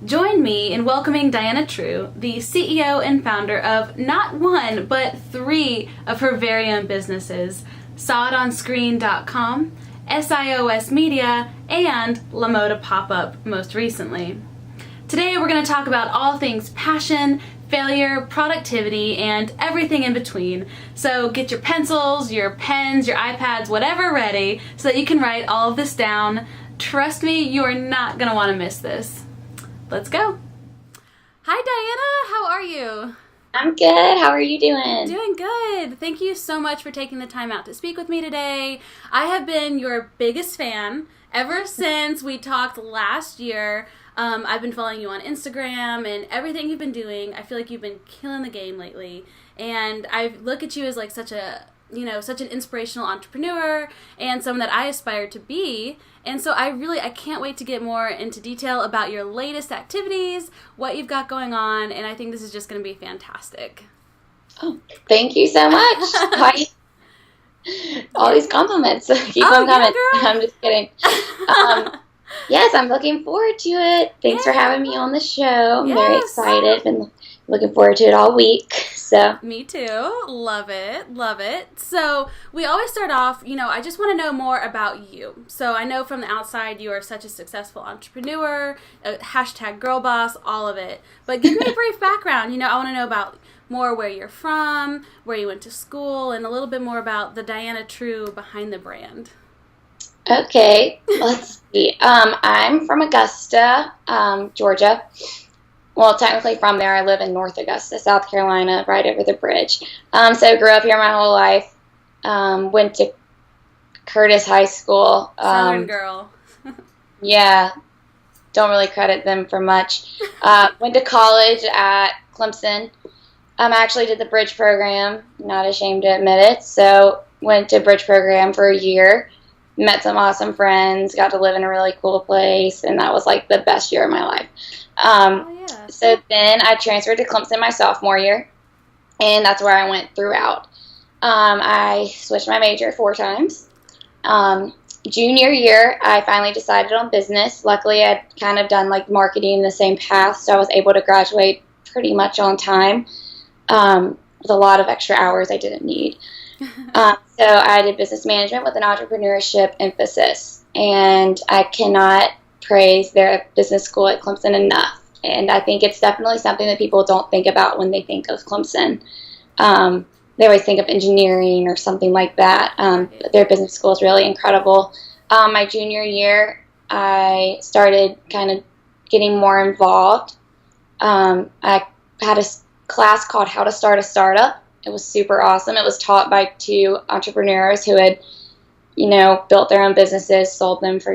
Join me in welcoming Diana True, the CEO and founder of not one, but 3 of her very own businesses, SawItOnScreen.com, SIOS Media, and Moda Pop-Up most recently. Today we're going to talk about all things passion, failure, productivity, and everything in between. So get your pencils, your pens, your iPads, whatever ready so that you can write all of this down. Trust me, you are not going to want to miss this. Let's go. Hi Diana, how are you? I'm good. How are you doing? Doing good. Thank you so much for taking the time out to speak with me today. I have been your biggest fan ever since we talked last year. I've been following you on Instagram and everything you've been doing. I feel like you've been killing the game lately. And I look at you as like such an inspirational entrepreneur and someone that I aspire to be. And so I can't wait to get more into detail about your latest activities, what you've got going on, and I think this is just going to be fantastic. Oh, thank you so much. All these compliments. Keep on coming. Yeah, I'm just kidding. Yes, I'm looking forward to it. Thanks for having me on the show. I'm very excited. Been looking forward to it all week. So me too. Love it. Love it. So we always start off, I just want to know more about you. So I know from the outside you are such a successful entrepreneur, hashtag girl boss, all of it. But give me a brief background. I want to know about more where you're from, where you went to school, and a little bit more about the Diana True behind the brand. Okay, let's see. I'm from Augusta, Georgia. Well, technically from there. I live in North Augusta, South Carolina, right over the bridge. So grew up here my whole life. Went to Curtis High School. Southern girl. Yeah, don't really credit them for much. Went to college at Clemson. I actually did the bridge program. Not ashamed to admit it. So went to bridge program for a year. Met some awesome friends. Got to live in a really cool place, and that was like the best year of my life. So then I transferred to Clemson my sophomore year, and that's where I went throughout. I switched my major 4 times. Junior year, I finally decided on business. Luckily, I'd kind of done like marketing in the same path, so I was able to graduate pretty much on time with a lot of extra hours I didn't need. So I did business management with an entrepreneurship emphasis, and I cannot praise their business school at Clemson enough. And I think it's definitely something that people don't think about when they think of Clemson. They always think of engineering or something like that, but their business school is really incredible. My junior year, I started kind of getting more involved. I had a class called How to Start a Startup. It was super awesome. It was taught by 2 entrepreneurs who had, built their own businesses, sold them for,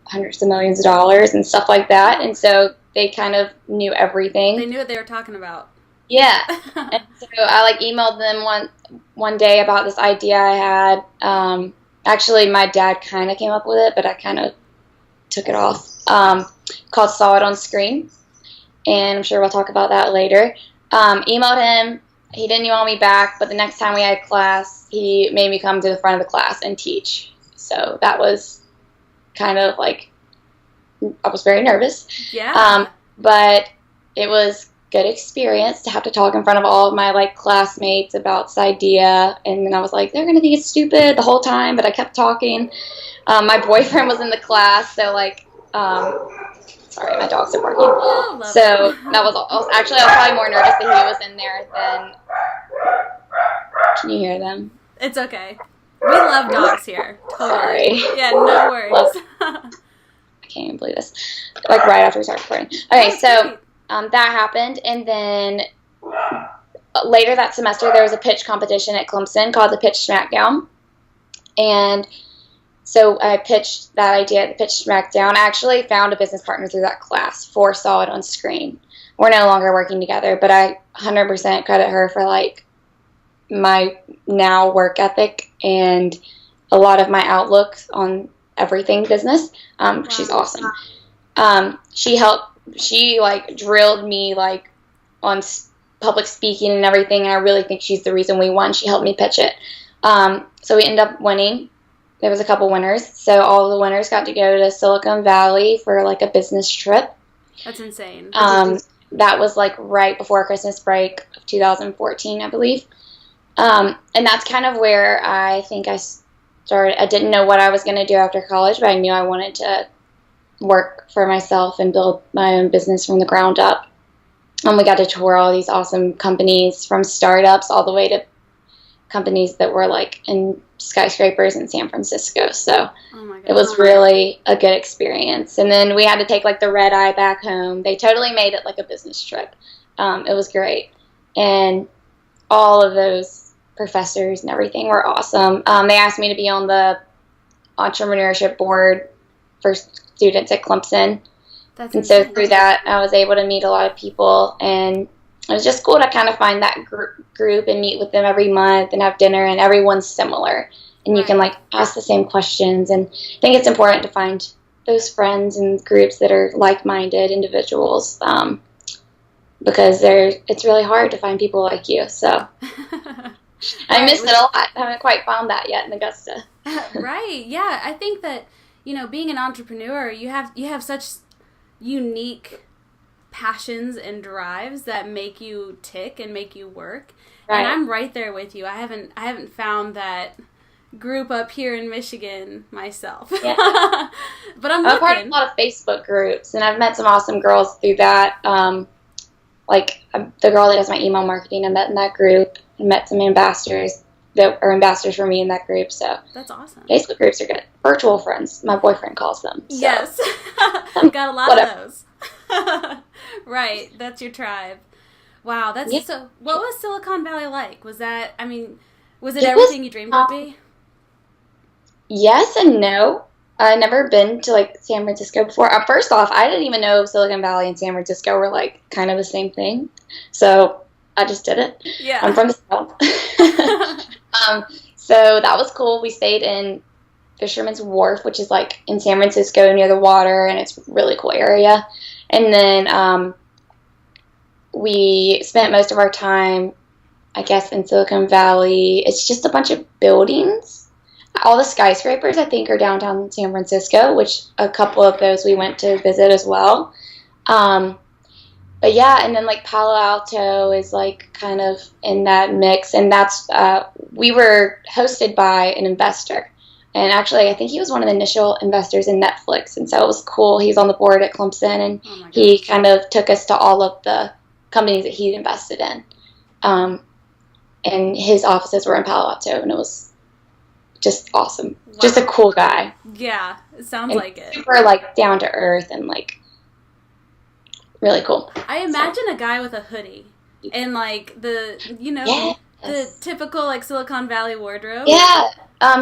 hundreds of millions of dollars and stuff like that. And so they kind of knew everything. They knew what they were talking about. Yeah. And so I emailed them one day about this idea I had. Actually, my dad kind of came up with it, but I kind of took it off. Called Saw It On Screen. And I'm sure we'll talk about that later. Emailed him. He didn't email me back, but the next time we had class, he made me come to the front of the class and teach. So that was kind of like, I was very nervous. Yeah. But it was good experience to have to talk in front of all of my classmates about this idea. And then I was like, they're going to think it's stupid the whole time, but I kept talking. My boyfriend was in the class, so sorry, my dogs are barking. So that was all. Actually, I was probably more nervous that he was in there than. Can you hear them? It's okay. We love dogs here. Totally. Sorry. Yeah, no worries. I can't even believe this. Right after we started recording. Okay, so that happened, and then later that semester there was a pitch competition at Clemson called the Pitch Smackdown, and so I pitched that idea at the Pitch Smackdown. I actually found a business partner through that class for Saw It On Screen. We're no longer working together, but I 100% credit her for my now work ethic and a lot of my outlook on everything business. Wow. She's awesome. She drilled me on public speaking and everything, and I really think she's the reason we won. She helped me pitch it. So we ended up winning. There was a couple winners. So all the winners got to go to Silicon Valley for a business trip. That's insane. That was like right before Christmas break of 2014, I believe. And that's kind of where I think I started. I didn't know what I was going to do after college, but I knew I wanted to work for myself and build my own business from the ground up. And we got to tour all these awesome companies, from startups all the way to companies that were like in skyscrapers in San Francisco. So it was really a good experience. And then we had to take like the red eye back home. They totally made it like a business trip. It was great. And all of those professors and everything were awesome. They asked me to be on the entrepreneurship board for students at Clemson. That's and insane. So through that, I was able to meet a lot of people, and it was just cool to kind of find that group and meet with them every month and have dinner, and everyone's similar. And you can like ask the same questions, and I think it's important to find those friends and groups that are like-minded individuals, because it's really hard to find people like you. So I miss it a lot. I haven't quite found that yet in Augusta. Right. Yeah. I think that, being an entrepreneur, you have such unique passions and drives that make you tick and make you work. Right. And I'm right there with you. I haven't found that group up here in Michigan myself. Yeah. But I'm part of a lot of Facebook groups, and I've met some awesome girls through that. Like the girl that does my email marketing, I met in that group. I met some ambassadors that are ambassadors for me in that group. So that's awesome. Facebook groups are good. Virtual friends, my boyfriend calls them. So. Yes. Got a lot of those. Right. That's your tribe. Wow. That's so. What was Silicon Valley like? Was that? Was it everything you dreamed it would be? Yes and no. I've never been to like San Francisco before. First off, I didn't even know Silicon Valley and San Francisco were like kind of the same thing. So I just did it. Yeah. I'm from the South. So that was cool. We stayed in Fisherman's Wharf, which is like in San Francisco near the water, and it's a really cool area. And then we spent most of our time, I guess, in Silicon Valley. It's just a bunch of buildings. All the skyscrapers, I think, are downtown San Francisco, which a couple of those we went to visit as well. But yeah, and then like Palo Alto is like kind of in that mix, and that's we were hosted by an investor, and actually I think he was one of the initial investors in Netflix, and so it was cool. He's on the board at Clemson, and he kind of took us to all of the companies that he invested in, and his offices were in Palo Alto, and it was just awesome. Wow. Just a cool guy. Yeah, it sounds like it. Super like down to earth and like. Really cool. I imagine a guy with a hoodie and like the typical like Silicon Valley wardrobe. Yeah.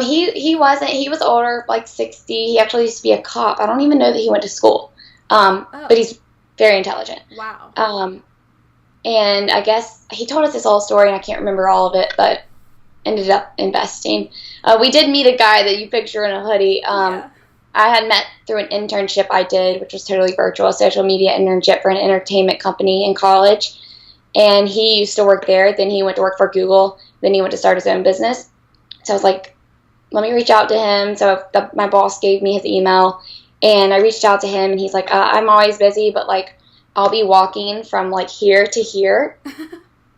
He was older, like 60. He actually used to be a cop. I don't even know that he went to school. But he's very intelligent. Wow. And I guess he told us this whole story, and I can't remember all of it, but ended up investing. We did meet a guy that you picture in a hoodie. I had met through an internship I did, which was totally virtual, a social media internship for an entertainment company in college. And he used to work there. Then he went to work for Google. Then he went to start his own business. So I was like, let me reach out to him. So my boss gave me his email, and I reached out to him, and he's like, I'm always busy, but like I'll be walking from like here to here.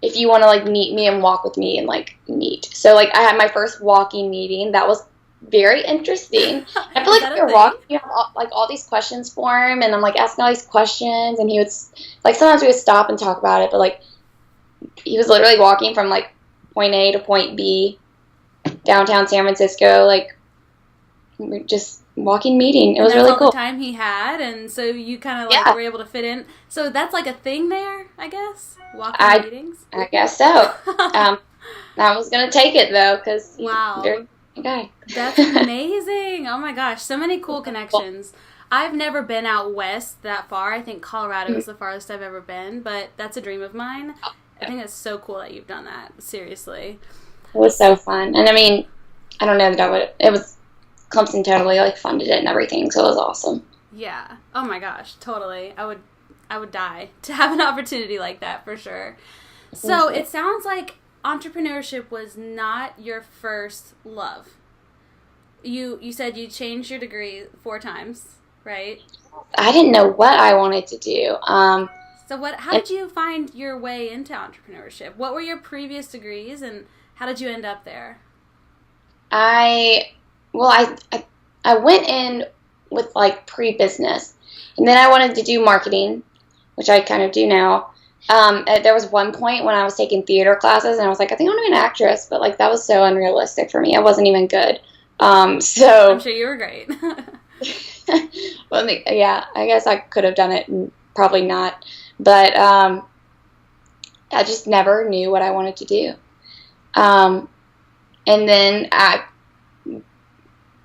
If you want to like meet me and walk with me and like meet. So like I had my first walking meeting. That was very interesting. I feel like we were walking, you have all these questions for him, and I'm like asking all these questions, and he would like sometimes we would stop and talk about it, but like he was literally walking from like point A to point B, downtown San Francisco, like we're just walking meeting. It was really cool. All the time he had, and so you kind of like were able to fit in. So that's like a thing there, I guess. Walking meetings. I guess so. I was gonna take it though, because very guy. That's amazing. Oh my gosh, so many cool connections. I've never been out west that far. I think Colorado is the farthest I've ever been, but that's a dream of mine. I think it's so cool that you've done that. Seriously. It was so fun. And I don't know that I would, it was, Clemson totally like funded it and everything, so it was awesome. Yeah. Oh my gosh, totally. I would die to have an opportunity like that for sure. So it sounds like entrepreneurship was not your first love. You said you changed your degree 4 times, right? I didn't know what I wanted to do. So how did you find your way into entrepreneurship? What were your previous degrees, and how did you end up there? I went in with like pre-business, and then I wanted to do marketing, which I kind of do now. There was one point when I was taking theater classes, and I was like, I think I want to be an actress, but like that was so unrealistic for me. I wasn't even good. So I'm sure you were great. well, yeah, I guess I could have done it, and probably not. But I just never knew what I wanted to do. And then I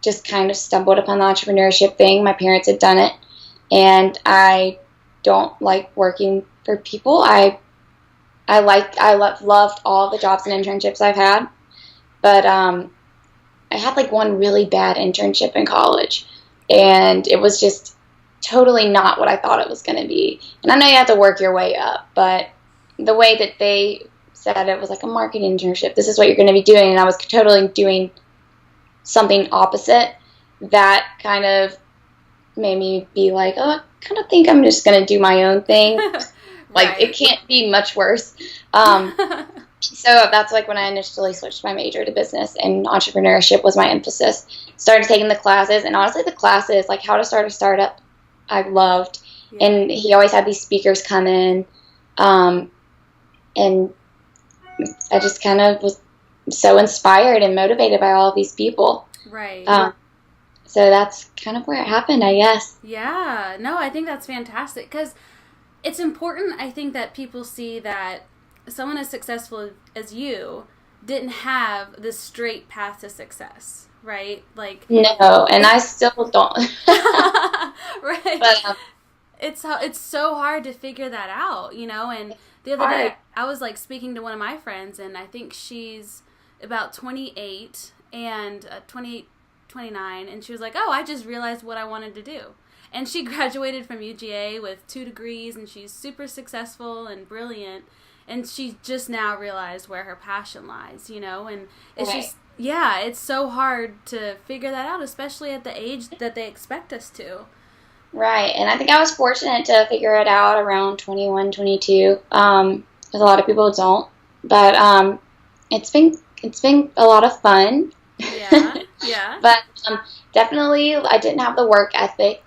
just kind of stumbled upon the entrepreneurship thing. My parents had done it, and I don't like working for people. I loved all the jobs and internships I've had, but I had like one really bad internship in college, and it was just totally not what I thought it was going to be. And I know you have to work your way up, but the way that they said it was like a marketing internship. This is what you're going to be doing, and I was totally doing something opposite. That kind of made me be like, oh, I kind of think I'm just going to do my own thing. Like, right. It can't be much worse. So that's like when I initially switched my major to business, and entrepreneurship was my emphasis. Started taking the classes, and honestly, the classes, like how to start a startup, I loved. Yeah. And he always had these speakers come in, and I just kind of was so inspired and motivated by all of these people. Right. So that's kind of where it happened, I guess. Yeah. No, I think that's fantastic, because it's important, I think, that people see that someone as successful as you didn't have this straight path to success, right? Like, no, and I still don't. Right. But it's so hard to figure that out, you know. And the other day, I was like speaking to one of my friends, and I think she's about 28 and 29, and she was like, "Oh, I just realized what I wanted to do." And she graduated from UGA with 2 degrees, and she's super successful and brilliant. And she just now realized where her passion lies, you know? And it's just, yeah, it's so hard to figure that out, especially at the age that they expect us to. Right. And I think I was fortunate to figure it out around 21, 22, because a lot of people don't. But it's been a lot of fun. Yeah, yeah. But definitely I didn't have the work ethic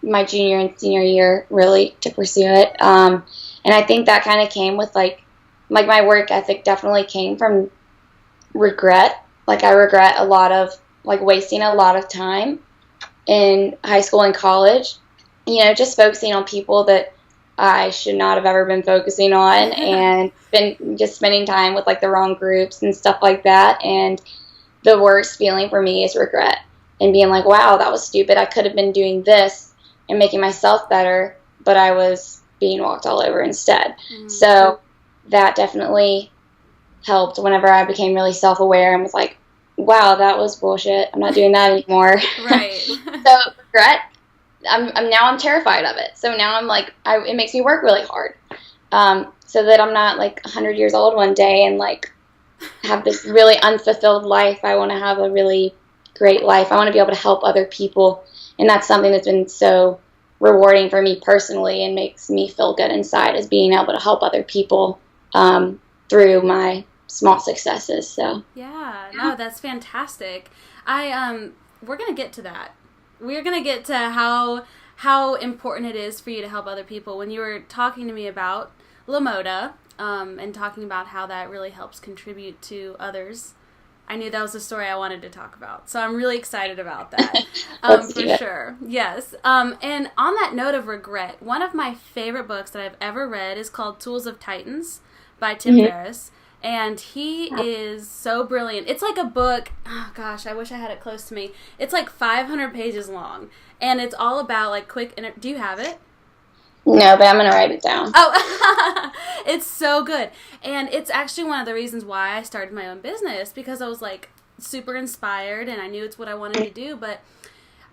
my junior and senior year really to pursue it. And I think that kind of came with like my work ethic definitely came from regret. Like I regret a lot of like wasting a lot of time in high school and college, you know, just focusing on people that I should not have ever been focusing on, and been just spending time with like the wrong groups and stuff like that. And the worst feeling for me is regret, and being like, wow, that was stupid. I could have been doing this and making myself better, but I was being walked all over instead. Mm-hmm. So that definitely helped whenever I became really self-aware and was like, wow, that was bullshit. I'm not doing that anymore. Right. So regret, I'm terrified of it. So now I'm like, it makes me work really hard, so that I'm not like 100 years old one day and like have this really unfulfilled life. I want to have a really great life. I want to be able to help other people, and that's something that's been so rewarding for me personally and makes me feel good inside, is being able to help other people through my small successes. So yeah, no, that's fantastic. We're gonna get to that. We're gonna get to how important it is for you to help other people. When you were talking to me about La Moda, and talking about how that really helps contribute to others, I knew that was a story I wanted to talk about. So I'm really excited about that. For sure. Yes. And on that note of regret, one of my favorite books that I've ever read is called Tools of Titans by Tim Ferriss. And he is so brilliant. It's like a book, oh gosh, I wish I had it close to me. It's like 500 pages long. And it's all about like quick, do you have it? No, but I'm going to write it down. Oh, it's so good. And it's actually one of the reasons why I started my own business, because I was like super inspired and I knew it's what I wanted to do. But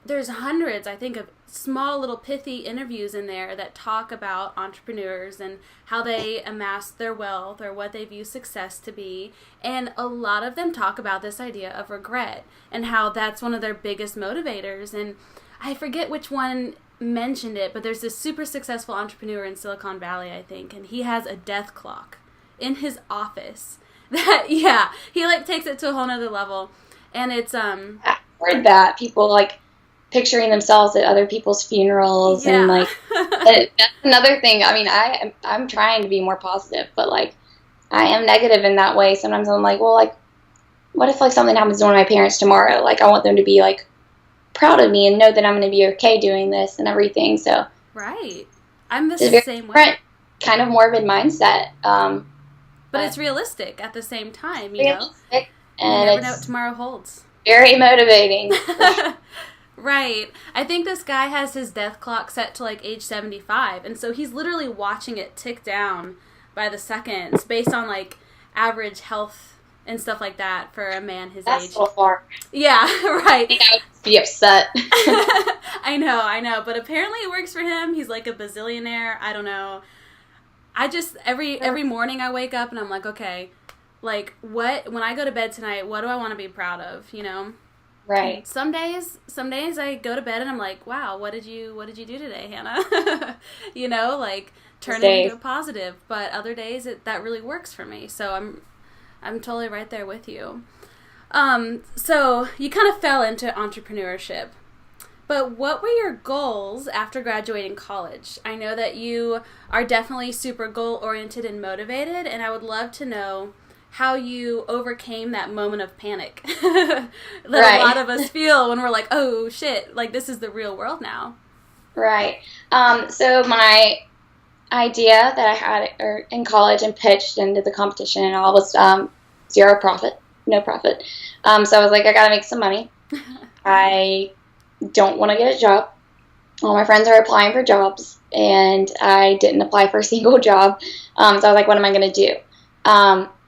there's hundreds, I think, of small little pithy interviews in there that talk about entrepreneurs and how they amass their wealth or what they view success to be. And a lot of them talk about this idea of regret and how that's one of their biggest motivators. And I forget which one mentioned it, but there's this super successful entrepreneur in Silicon Valley, I think, and he has a death clock in his office that, yeah, he like takes it to a whole nother level. And it's I heard that people like picturing themselves at other people's funerals, yeah. and like that's another thing. I mean, I'm trying to be more positive, but like I am negative in that way. Sometimes I'm like, well, like what if like something happens to one of my parents tomorrow? Like I want them to be like proud of me and know that I'm going to be okay doing this and everything. So right, I'm the it's same way. Kind of morbid mindset. But it's realistic at the same time, you know. And you never know what tomorrow holds. Very motivating. Right. I think this guy has his death clock set to like age 75, and so he's literally watching it tick down by the seconds based on like average health and stuff like that for a man his age. That's so far. Yeah, right. I think I would be upset. I know, but apparently it works for him. He's like a bazillionaire. I don't know. I just every morning I wake up and I'm like, okay, like when I go to bed tonight, what do I want to be proud of, you know? Right. And some days I go to bed and I'm like, wow, what did you do today, Hannah? You know, like turn it into a positive. But other days that really works for me. So I'm totally right there with you. So you kind of fell into entrepreneurship. But what were your goals after graduating college? I know that you are definitely super goal-oriented and motivated, and I would love to know how you overcame that moment of panic that a lot of us feel when we're like, oh, shit, like this is the real world now. Right. So my idea that I had in college and pitched into the competition and all was no profit. So I was like, I got to make some money. I don't want to get a job. All my friends are applying for jobs, and I didn't apply for a single job. So I was like, what am I going to do?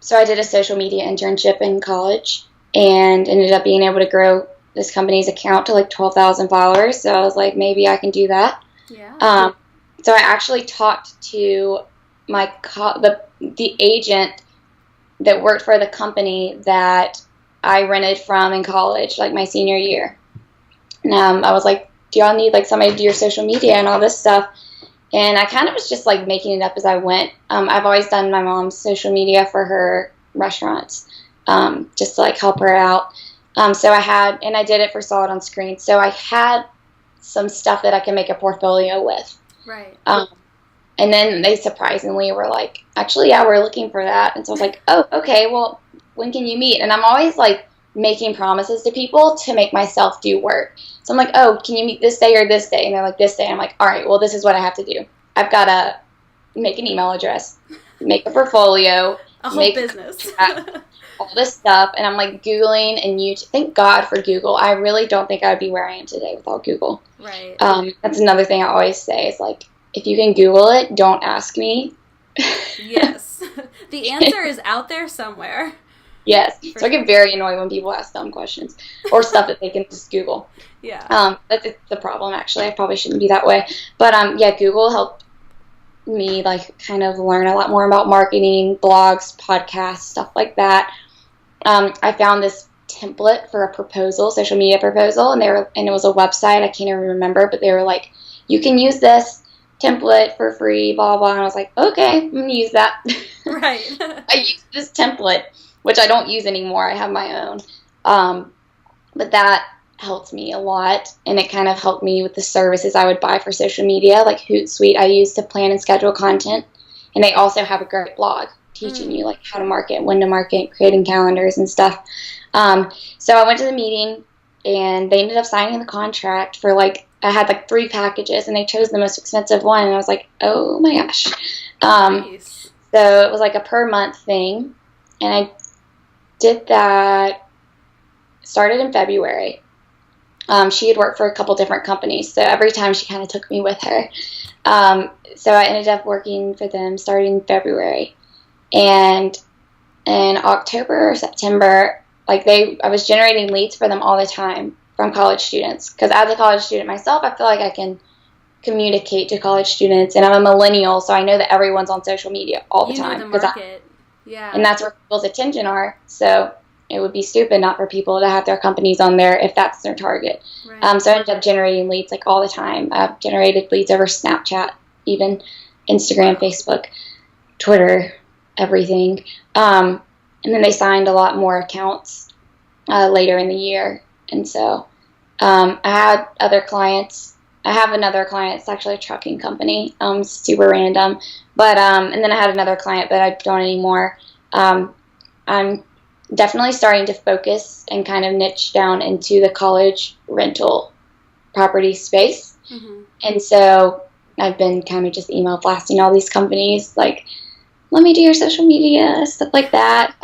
So I did a social media internship in college and ended up being able to grow this company's account to like 12,000 followers. So I was like, maybe I can do that. Yeah. So I actually talked to the agent that worked for the company that I rented from in college, like my senior year. And I was like, do y'all need like somebody to do your social media and all this stuff? And I kind of was just like making it up as I went. I've always done my mom's social media for her restaurants, just to like help her out. So I did it for Saw It on Screen. So I had some stuff that I can make a portfolio with. Right. And then they surprisingly were like, actually, yeah, we're looking for that. And so I was like, oh, okay, well, when can you meet? And I'm always like making promises to people to make myself do work. So I'm like, oh, can you meet this day or this day? And they're like, this day. And I'm like, all right, well, this is what I have to do. I've got to make an email address, make a portfolio, a whole business, all this stuff. And I'm like Googling and YouTube. Thank God for Google. I really don't think I would be where I am today without Google. Right. That's another thing I always say is like, if you can Google it, don't ask me. Yes. The answer is out there somewhere. Yes. So I get very annoyed when people ask dumb questions or stuff that they can just Google. Yeah. That's the problem, actually. I probably shouldn't be that way. But, yeah, Google helped me, like, kind of learn a lot more about marketing, blogs, podcasts, stuff like that. I found this template for a proposal, social media proposal, and it was a website. I can't even remember, but they were like, you can use this template for free, blah, blah. And I was like, okay, I'm going to use that. Right. I used this template, which I don't use anymore. I have my own. But that helped me a lot, and it kind of helped me with the services I would buy for social media, like Hootsuite I use to plan and schedule content. And they also have a great blog teaching you like how to market, when to market, creating calendars and stuff. So I went to the meeting, and they ended up signing the contract for like, I had like 3 packages, and they chose the most expensive one, and I was like, oh my gosh. Nice. So it was like a per month thing, and I did that, started in February. She had worked for a couple different companies, so every time she kind of took me with her. So I ended up working for them starting in February. And in October or September, I was generating leads for them all the time from college students. Because as a college student myself, I feel like I can communicate to college students. And I'm a millennial, so I know that everyone's on social media all the time. You know the market. Yeah. And that's where people's attention are. So it would be stupid not for people to have their companies on there if that's their target. Right. So I ended up generating leads like all the time. I've generated leads over Snapchat, even Instagram, Facebook, Twitter, everything. And then they signed a lot more accounts later in the year. And so I had other clients. I have another client. It's actually a trucking company. Super random. But and then I had another client, but I don't anymore. I'm definitely starting to focus and kind of niche down into the college rental property space. Mm-hmm. And so I've been kind of just email blasting all these companies, like, let me do your social media, stuff like that.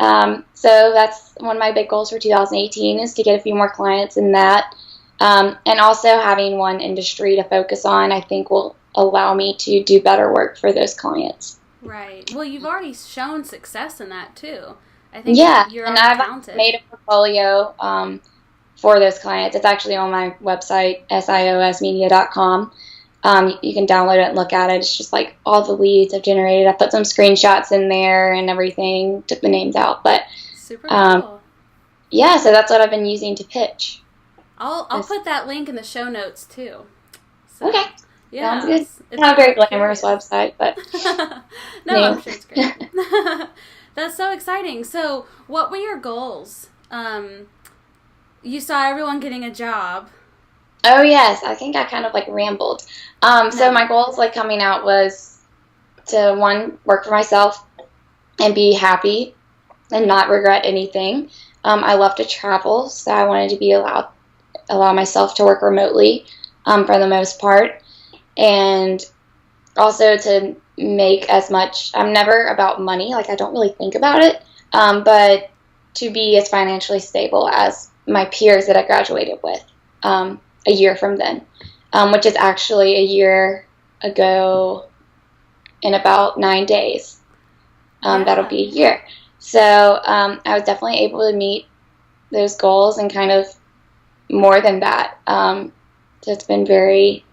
So that's one of my big goals for 2018 is to get a few more clients in that. And also having one industry to focus on, I think will allow me to do better work for those clients. Right. Well, you've already shown success in that too. I think you're and already I've talented. Made a portfolio for those clients. It's actually on my website, SIOSmedia.com. You can download it and look at it. It's just like all the leads I've generated. I put some screenshots in there and everything, took the names out. But super cool. Yeah, so that's what I've been using to pitch. I'll put that link in the show notes too. So, okay. Yeah. Sounds good. It's not a very glamorous website, but no, I'm sure it's great. That's so exciting. So, what were your goals? You saw everyone getting a job. Oh, yes. I think I kind of, like, rambled. So my goals, like, coming out was to, one, work for myself and be happy and not regret anything. I love to travel, so I wanted to be allow myself to work remotely for the most part. And also to make as much, I'm never about money, like I don't really think about it, but to be as financially stable as my peers that I graduated with a year from then, which is actually a year ago in about 9 days. That'll be a year. So I was definitely able to meet those goals and kind of more than that. So it's been very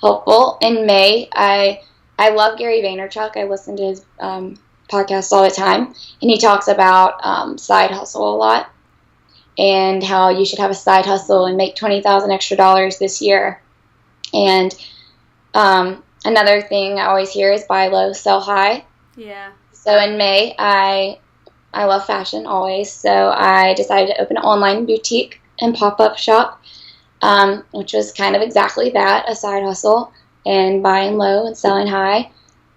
helpful. In May, I love Gary Vaynerchuk. I listen to his podcast all the time, and he talks about side hustle a lot and how you should have a side hustle and make $20,000 extra this year. And another thing I always hear is buy low, sell high. Yeah. So in May, I love fashion always, so I decided to open an online boutique and pop-up shop, which was kind of exactly that, a side hustle, and buying low and selling high.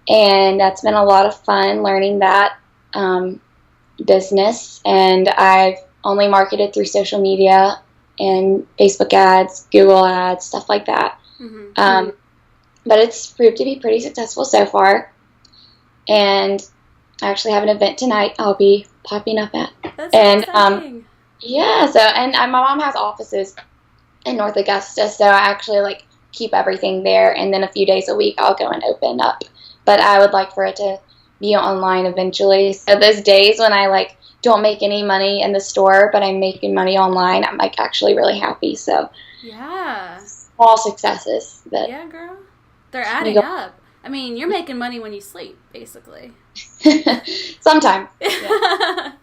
And that's been a lot of fun learning that business. And I've only marketed through social media and Facebook ads, Google ads, stuff like that. Mm-hmm. But it's proved to be pretty successful so far. And I actually have an event tonight I'll be popping up at. That's exciting. Yeah, so, and my mom has offices in North Augusta, so I actually, like, keep everything there, and then a few days a week I'll go and open up. But I would like for it to be online eventually. So those days when I, like, don't make any money in the store, but I'm making money online, I'm, like, actually really happy. So yeah, small successes. But yeah, girl, they're adding up. I mean, you're making money when you sleep, basically. Sometimes. Yeah.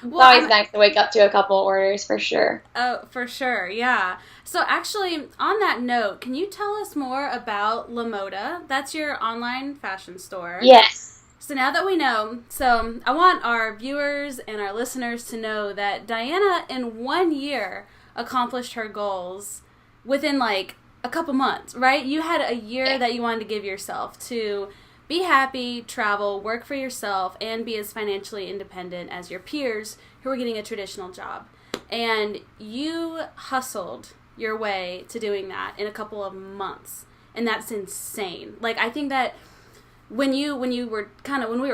It's always nice to wake up to a couple orders, for sure. Oh, for sure, yeah. So actually, on that note, can you tell us more about La Moda? That's your online fashion store. Yes. So now that we know, so I want our viewers and our listeners to know that Diana, in 1 year, accomplished her goals within, like, a couple months, right? You had a year that you wanted to give yourself to be happy, travel, work for yourself, and be as financially independent as your peers who were getting a traditional job. And you hustled your way to doing that in a couple of months. And that's insane. Like, I think that when we were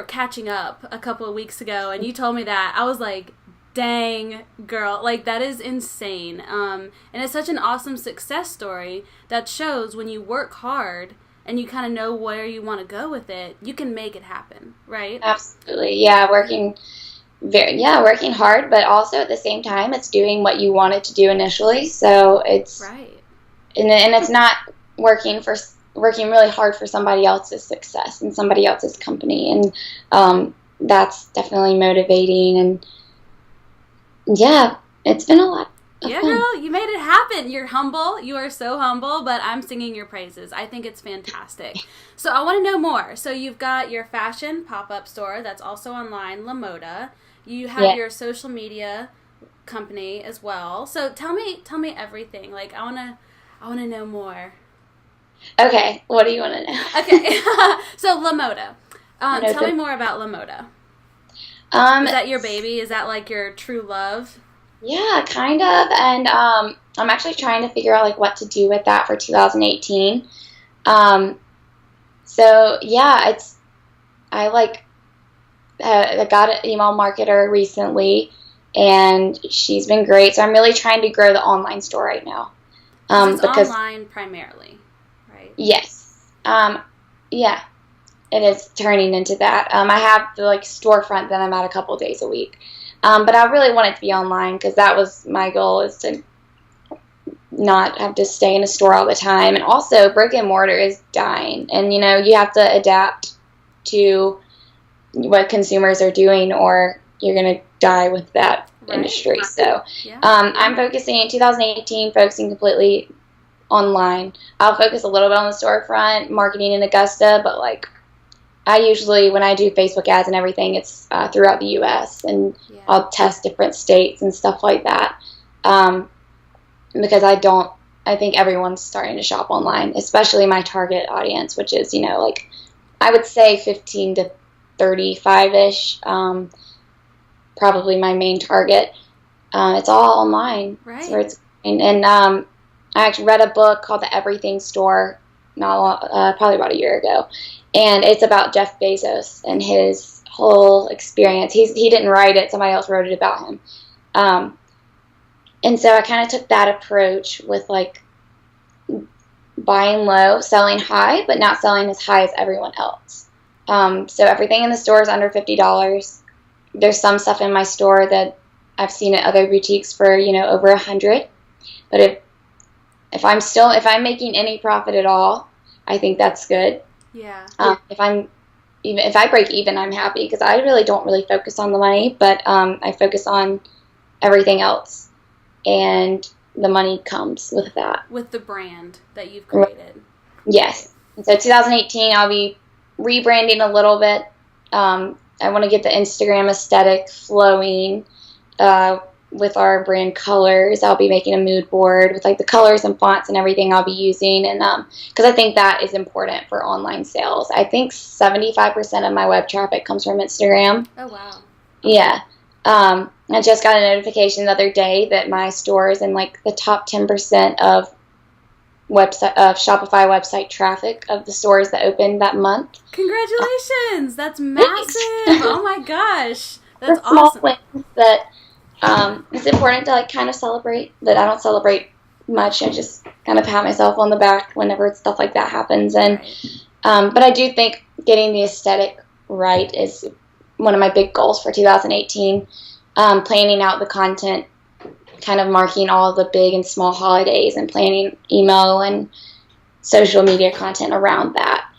catching up a couple of weeks ago and you told me that, I was like, dang, girl, like, that is insane. And it's such an awesome success story that shows when you work hard and you kind of know where you want to go with it, you can make it happen, right? Absolutely. Yeah, working hard, but also at the same time, it's doing what you wanted to do initially. So it's right. And it's not working really hard for somebody else's success and somebody else's company. And that's definitely motivating. And Yeah, it's been a lot of Yeah, fun. girl, you made it happen. You're humble. You are so humble, but I'm singing your praises. I think it's fantastic. So I want to know more. So you've got your fashion pop-up store that's also online, La Moda. You have your social media company as well. So tell me everything. Like I want to know more. Okay, what do you want to know? Okay. So La Moda. Tell me more about La Moda. Is that your baby? Is that like your true love? Yeah, kind of. And I'm actually trying to figure out like what to do with that for 2018. So yeah, I got an email marketer recently, and she's been great. So I'm really trying to grow the online store right now. Because online primarily, right? Yes. Yeah, it is turning into that. I have the like storefront that I'm at a couple days a week. But I really want it to be online because that was my goal, is to not have to stay in a store all the time. And also, brick and mortar is dying. And, you have to adapt to what consumers are doing, or you're going to die with that industry. So I'm focusing in 2018, focusing completely online. I'll focus a little bit on the storefront, marketing in Augusta, but like I usually, when I do Facebook ads and everything, it's throughout the U.S. and I'll test different states and stuff like that. Because I think everyone's starting to shop online, especially my target audience, which is, like I would say 15 to 35-ish, probably my main target. It's all online. Right. So I actually read a book called The Everything Store probably about a year ago. And it's about Jeff Bezos and his whole experience. He didn't write it. Somebody else wrote it about him. And so I kind of took that approach with like buying low, selling high, but not selling as high as everyone else. So everything in the store is under $50. There's some stuff in my store that I've seen at other boutiques for, over $100. But if I'm making any profit at all, I think that's good. Yeah. If I break even, I'm happy, because I really don't focus on the money, but I focus on everything else, and the money comes with that. With the brand that you've created. Yes. And so 2018, I'll be rebranding a little bit. I want to get the Instagram aesthetic flowing with our brand colors. I'll be making a mood board with like the colors and fonts and everything I'll be using, and because I think that is important for online sales. I think 75% of my web traffic comes from Instagram. Oh wow. Yeah. I just got a notification the other day that my store is in like the top 10% of Shopify website traffic of the stores that opened that month. Congratulations! That's massive. Oh my gosh, that's small awesome. Wins that it's important to like kind of celebrate. That I don't celebrate much. I just kind of pat myself on the back whenever stuff like that happens. And but I do think getting the aesthetic right is one of my big goals for 2018. Planning out the content, kind of marking all the big and small holidays, and planning email and social media content around that.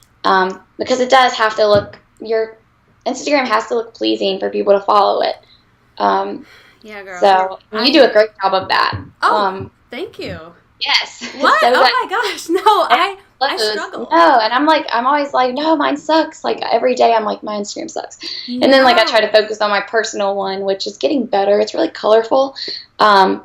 Because it does have to look, your Instagram has to look pleasing for people to follow it. Yeah, girl. So you do a great job of that. Oh, thank you. Yes. What? So oh my gosh. No, I struggle. No, and I'm always like, no, mine sucks. Like every day I'm like, my Instagram sucks. No. And then like I try to focus on my personal one, which is getting better. It's really colorful. But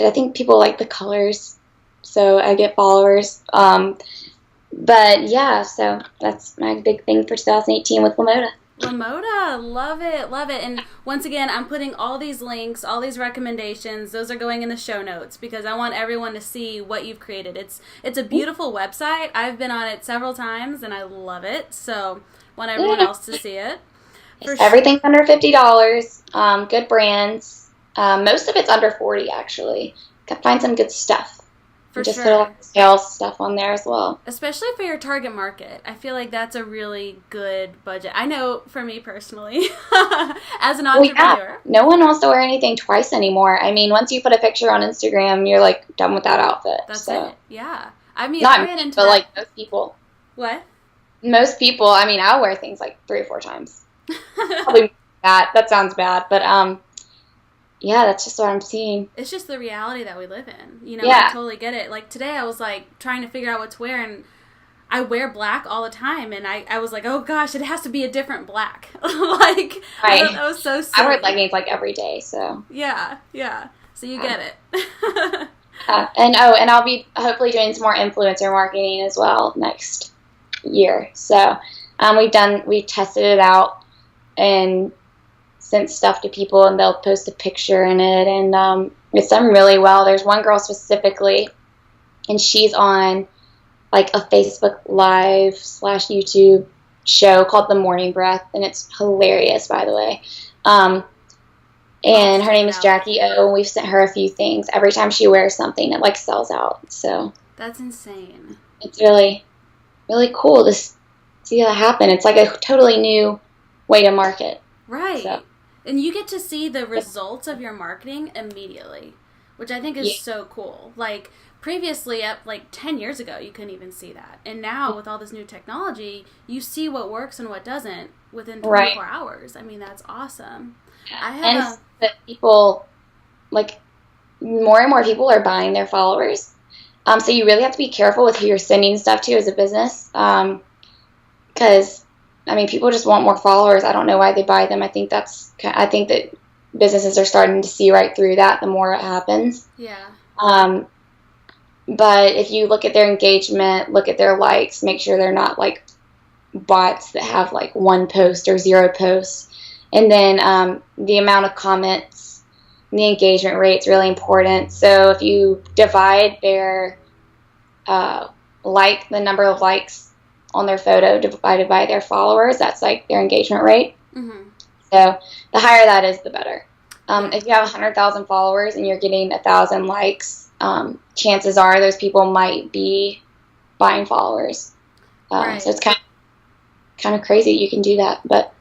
I think people like the colors, so I get followers. But yeah, so that's my big thing for 2018 with La Moda. La Moda, love it. And once again, I'm putting all these links, all these recommendations, those are going in the show notes, because I want everyone to see what you've created. It's a beautiful website. I've been on it several times and I love it. So want everyone else to see it. Everything's under $50. Good brands. Most of it's under $40 actually. Find some good stuff. For just sure. put a lot of sales stuff on there as well. Especially for your target market. I feel like that's a really good budget. I know for me personally, as an entrepreneur. No one wants to wear anything twice anymore. I mean, once you put a picture on Instagram, you're like done with that outfit. That's it. Yeah. I mean, not me, but like most people. What? Most people. I mean, I'll wear things like 3 or 4 times. Probably that sounds bad, but yeah, that's just what I'm seeing. It's just the reality that we live in. You know, Yeah. I totally get it. Like, today I was, like, trying to figure out what to wear, and I wear black all the time, and I was like, oh, gosh, it has to be a different black. Like, I thought that was so silly. I wear leggings, like, every day, so. Yeah. So you get it. And I'll be hopefully doing some more influencer marketing as well next year. So, we tested it out and sent stuff to people, and they'll post a picture in it, and it's done really well. There's one girl specifically, and she's on like a Facebook Live / YouTube show called The Morning Breath, and it's hilarious, by the way. And her name is Jackie O, and we've sent her a few things. Every time she wears something, it like sells out. So that's insane. It's really, really cool to see that happen. It's like a totally new way to market. Right. So. And you get to see the results of your marketing immediately, which I think is so cool. Like, previously, like 10 years ago, you couldn't even see that. And now, with all this new technology, you see what works and what doesn't within 24 hours. I mean, that's awesome. And that people, like, more and more people are buying their followers. So you really have to be careful with who you're sending stuff to as a business. Because, I mean, people just want more followers. I don't know why they buy them. I think that businesses are starting to see right through that the more it happens. Yeah. But if you look at their engagement, look at their likes, make sure they're not like bots that have like 1 post or 0 posts. And then the amount of comments, the engagement rate is really important. So if you divide their the number of likes on their photo divided by their followers, that's like their engagement rate. Mm-hmm. So the higher that is, the better. If you have 100,000 followers and you're getting 1,000 likes, chances are those people might be buying followers. So it's kind of crazy you can do that, but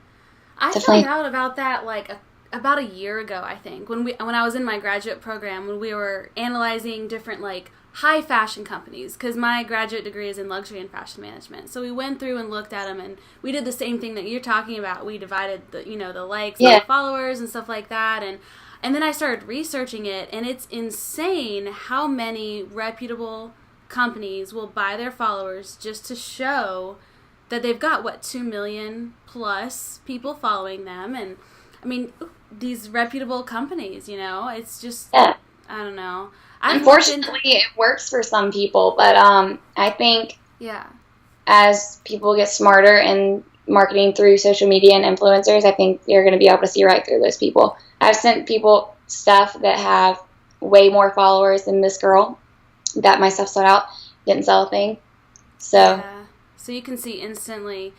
I found out about that like about a year ago, I think, when I was in my graduate program, when we were analyzing different like high fashion companies, because my graduate degree is in luxury and fashion management. So we went through and looked at them, and we did the same thing that you're talking about. We divided the likes and the followers and stuff like that, and then I started researching it, and it's insane how many reputable companies will buy their followers just to show that they've got 2 million plus people following them. And I mean, these reputable companies, it's just I don't know. Unfortunately, it works for some people, but I think as people get smarter in marketing through social media and influencers, I think you're going to be able to see right through those people. I've sent people stuff that have way more followers than this girl that my stuff sold out, didn't sell a thing. So you can see instantly.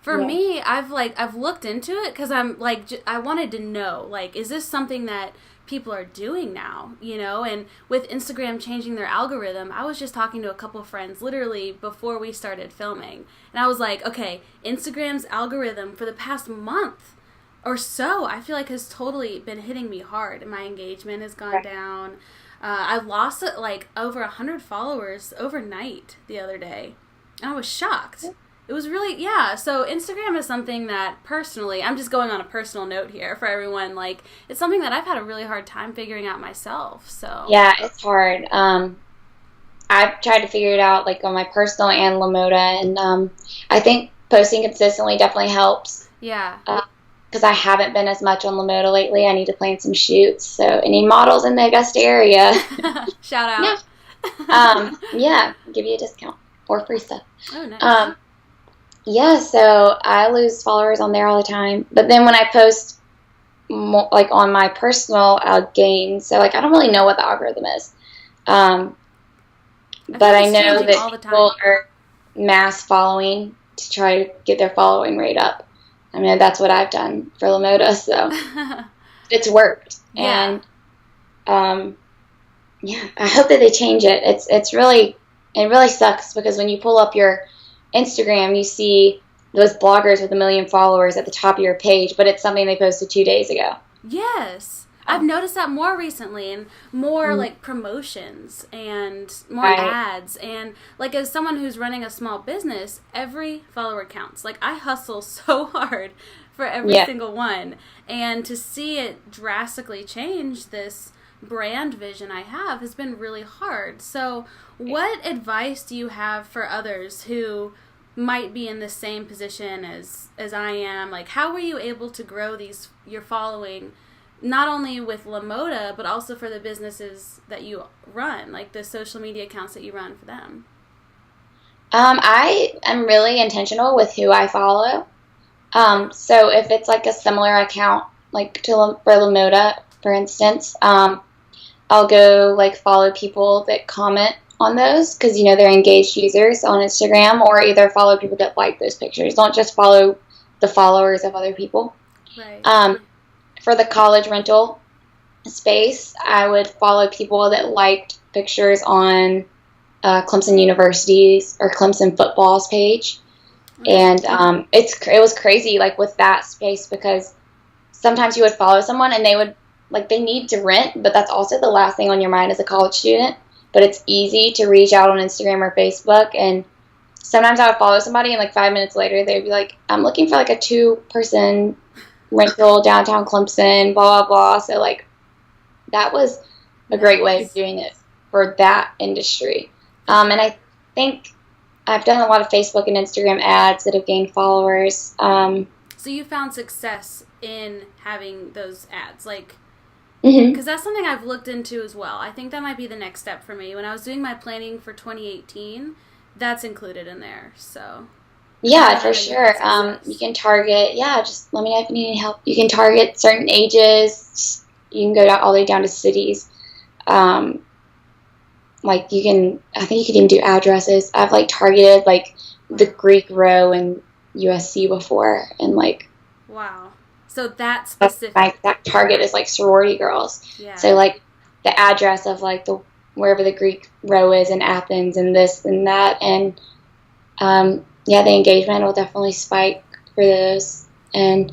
For me, I've looked into it because I'm like, I wanted to know, like, is this something that people are doing now, and with Instagram changing their algorithm, I was just talking to a couple of friends literally before we started filming, and I was like, okay, Instagram's algorithm for the past month or so, I feel like has totally been hitting me hard, and my engagement has gone down. I lost like over 100 followers overnight the other day, and I was shocked. It was really, so Instagram is something that personally, I'm just going on a personal note here for everyone, like, it's something that I've had a really hard time figuring out myself, so. Yeah, it's hard. I've tried to figure it out, like, on my personal and LaModa, and I think posting consistently definitely helps. Yeah. Because I haven't been as much on LaModa lately. I need to plan some shoots, so any models in the Augusta area. Shout out. Give you a discount or free stuff. Oh, nice. So I lose followers on there all the time. But then when I post, like, on my personal, I'll gain. So, like, I don't really know what the algorithm is. But I know that people are mass following to try to get their following rate up. I mean, that's what I've done for LaModa, so it's worked. Yeah. And, I hope that they change it. It really sucks because when you pull up your Instagram, you see those bloggers with 1 million followers at the top of your page, but it's something they posted 2 days ago. Yes. I've noticed that more recently, and more like promotions and more ads, and like as someone who's running a small business, every follower counts. Like I hustle so hard for every single one, and to see it drastically change this brand vision I have has been really hard. So what advice do you have for others who might be in the same position as I am? Like, how were you able to grow your following, not only with La Moda, but also for the businesses that you run, like the social media accounts that you run for them? I am really intentional with who I follow. So if it's like a similar account, like for La Moda, for instance, I'll go like follow people that comment on those, because they're engaged users on Instagram, or either follow people that like those pictures. Don't just follow the followers of other people. Right. For the college rental space, I would follow people that liked pictures on Clemson University's or Clemson football's page. And it was crazy, like with that space, because sometimes you would follow someone and they need to rent, but that's also the last thing on your mind as a college student. But it's easy to reach out on Instagram or Facebook, and sometimes I would follow somebody and like 5 minutes later they'd be like, I'm looking for like a 2-person rental downtown Clemson, blah blah blah. So like that was a great way of doing it for that industry. And I think I've done a lot of Facebook and Instagram ads that have gained followers. So you found success in having those ads, like, because that's something I've looked into as well. I think that might be the next step for me. When I was doing my planning for 2018, that's included in there. So yeah, for sure. You can target. Yeah, just let me know if you need any help. You can target certain ages. You can go all the way down to cities. Like I think you could even do addresses. I've like targeted like the Greek row in USC before, and like wow. So that specific. That target is like sorority girls. Yeah. So like the address of like wherever the Greek row is in Athens, and this and that, and the engagement will definitely spike for those. And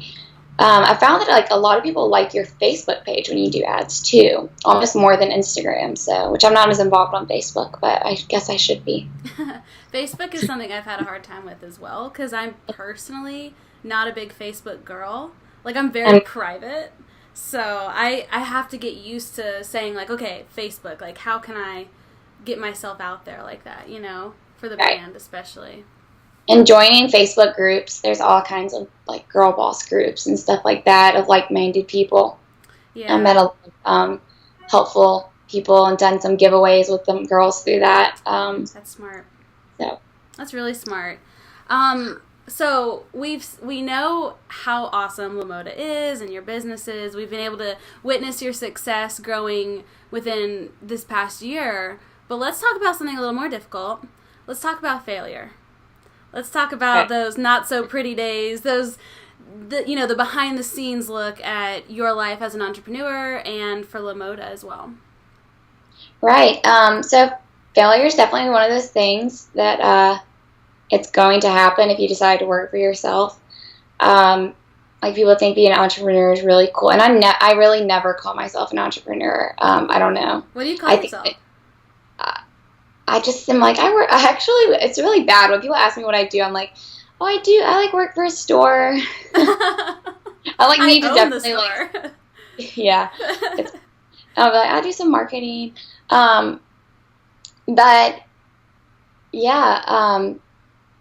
I found that like a lot of people like your Facebook page when you do ads too, almost more than Instagram. So, which I'm not as involved on Facebook, but I guess I should be. Facebook is something I've had a hard time with as well, because I'm personally not a big Facebook girl. Like, I'm very private, so I have to get used to saying, like, okay, Facebook, like, how can I get myself out there like that, for the brand especially. And joining Facebook groups, there's all kinds of, like, girl boss groups and stuff like that of like-minded people. Yeah. I met a lot of helpful people and done some giveaways with them girls through that. That's smart. So. That's really smart. So we know how awesome La Moda is and your business is. We've been able to witness your success growing within this past year. But let's talk about something a little more difficult. Let's talk about failure. Let's talk about those not so pretty days, the behind the scenes look at your life as an entrepreneur and for La Moda as well. Right. So failure is definitely one of those things that it's going to happen if you decide to work for yourself. Like people think being an entrepreneur is really cool, and I really never call myself an entrepreneur. I don't know. What do you call yourself? I just am like, it's really bad when people ask me what I do. I'm like, oh, I like work for a store. I like need to definitely like, yeah. I'll be like, I do some marketing. But yeah,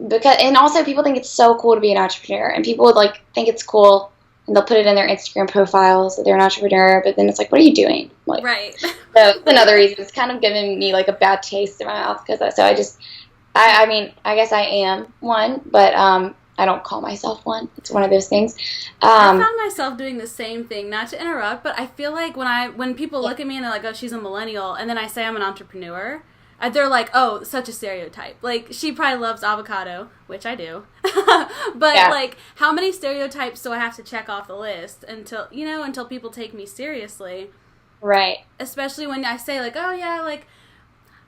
because, and also people think it's so cool to be an entrepreneur, and people would like think it's cool, and they'll put it in their Instagram profiles that they're an entrepreneur, but then it's like, what are you doing? Like, right. So it's another reason. It's kind of giving me like a bad taste in my mouth, because I mean, I guess I am one, but I don't call myself one. It's one of those things. I found myself doing the same thing, not to interrupt, but I feel like when people look at me and they're like, oh, she's a millennial, and then I say I'm an entrepreneur, they're like, oh, such a stereotype. Like, she probably loves avocado, which I do. But, like, how many stereotypes do I have to check off the list until people take me seriously? Right. Especially when I say, like, oh, yeah, like,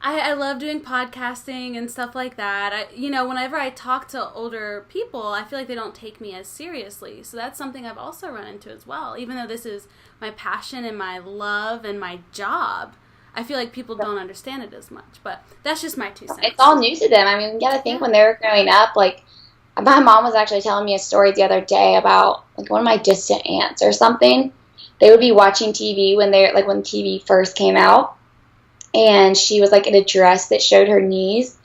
I love doing podcasting and stuff like that. Whenever I talk to older people, I feel like they don't take me as seriously. So that's something I've also run into as well. Even though this is my passion and my love and my job, I feel like people don't understand it as much. But that's just my 2 cents. It's all new to them. I mean, you got to think when they were growing up, like, my mom was actually telling me a story the other day about, like, one of my distant aunts or something. They would be watching TV when TV first came out. And she was, like, in a dress that showed her knees.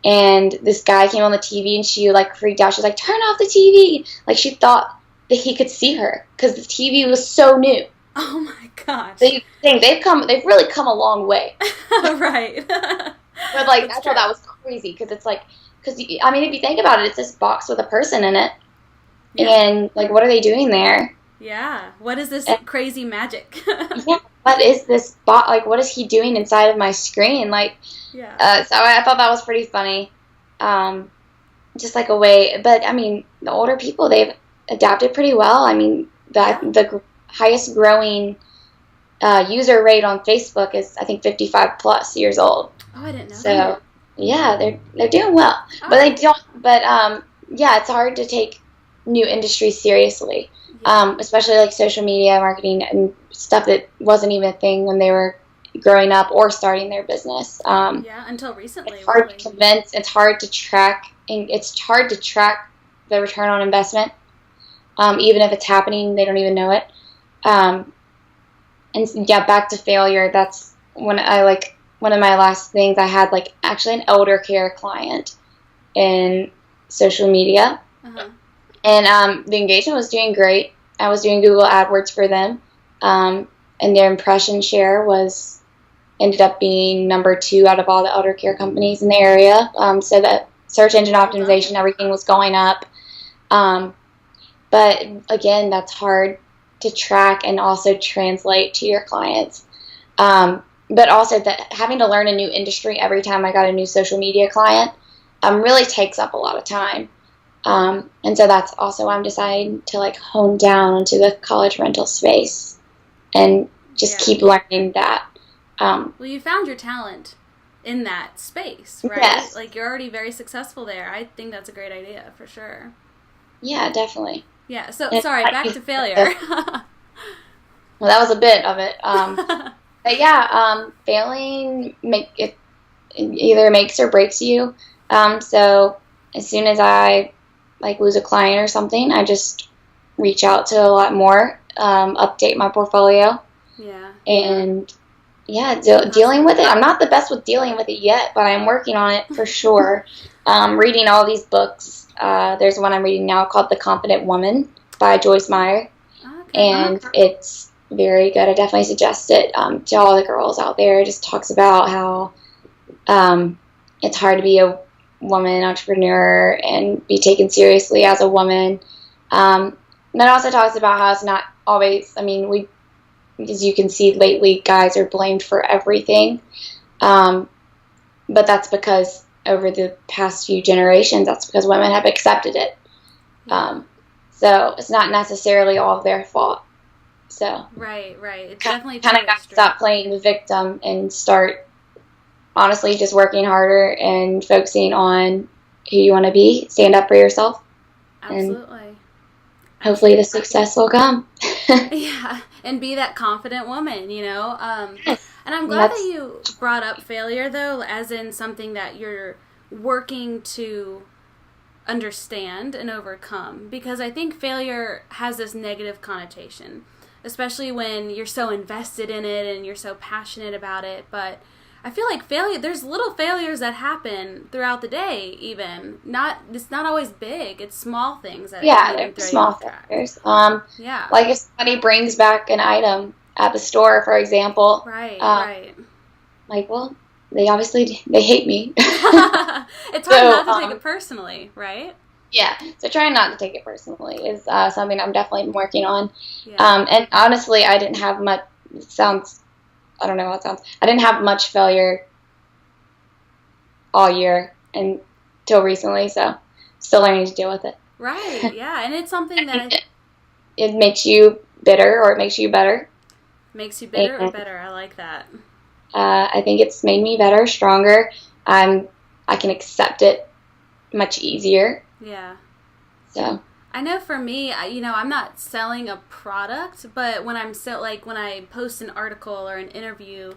And this guy came on the TV, and she, like, freaked out. She was like, turn off the TV. Like, she thought that he could see her because the TV was so new. Oh, my gosh. So you think they've really come a long way. Right. But, like, I thought that was crazy because it's, like, if you think about it, it's this box with a person in it. Yeah. And, like, what are they doing there? Yeah. What is this crazy magic? Yeah. What is this what is he doing inside of my screen? Like, yeah. So I thought that was pretty funny. Just like a way, but I mean, the older people, they've adapted pretty well. I mean, the highest growing user rate on Facebook is, I think, 55 plus years old. Oh, I didn't know. So yeah, they're doing well, but they don't. But yeah, it's hard to take new industries seriously. Especially like social media marketing and stuff that wasn't even a thing when they were growing up or starting their business. Until recently. It's hard to convince. It's hard to track, and it's hard to track the return on investment. Even if it's happening, they don't even know it. And yeah, back to failure. That's one of my last things. I had actually an elder care client in social media. Uh-huh. And the engagement was doing great. I was doing Google AdWords for them. And their impression share ended up being number 2 out of all the elder care companies in the area. So that search engine optimization, everything was going up. But again, that's hard to track and also translate to your clients. But also that having to learn a new industry every time I got a new social media client really takes up a lot of time. And so that's also why I'm deciding to hone down into the college rental space and just keep learning that. Well, you found your talent in that space, right? Yes. You're already very successful there. I think that's a great idea for sure. Yeah, definitely. Yeah. So sorry, back to failure. Well, that was a bit of it. But yeah, failing it either makes or breaks you. So as soon as I lose a client or something, I just reach out to a lot more, update my portfolio. Yeah. And yeah, dealing with it. I'm not the best with dealing with it yet, but I'm working on it for sure. Reading all these books. There's one I'm reading now called The Confident Woman by Joyce Meyer. Okay. And it's very good. I definitely suggest it to all the girls out there. It just talks about how it's hard to be a woman entrepreneur and be taken seriously as a woman. And it also talks about how it's not always, as you can see lately, guys are blamed for everything. But that's because over the past few generations, that's because women have accepted it. So it's not necessarily all their fault. So right. It's definitely kind of got to stop playing the victim and start honestly just working harder and focusing on who you want to be, stand up for yourself. Absolutely. And hopefully the success will come. Yeah, and be that confident woman, And I'm glad that you brought up failure, though, as in something that you're working to understand and overcome. Because I think failure has this negative connotation, especially when you're so invested in it and you're so passionate about it. But I feel like there's little failures that happen throughout the day, even. It's not always big. It's small things. They're small failures. Like if somebody brings back an item at the store, for example. Right. Well, they hate me. It's hard not to take it personally, right? Yeah, so trying not to take it personally is something I'm definitely working on. Yeah. And honestly, I didn't have much. I don't know how it sounds. I didn't have much failure all year until recently, so still learning to deal with it. Right, yeah, and it's something that it makes you bitter or it makes you better. Makes you bitter or better. I like that. I think it's made me better, stronger. I can accept it much easier. Yeah. So I know for me, I'm not selling a product, but when when I post an article or an interview,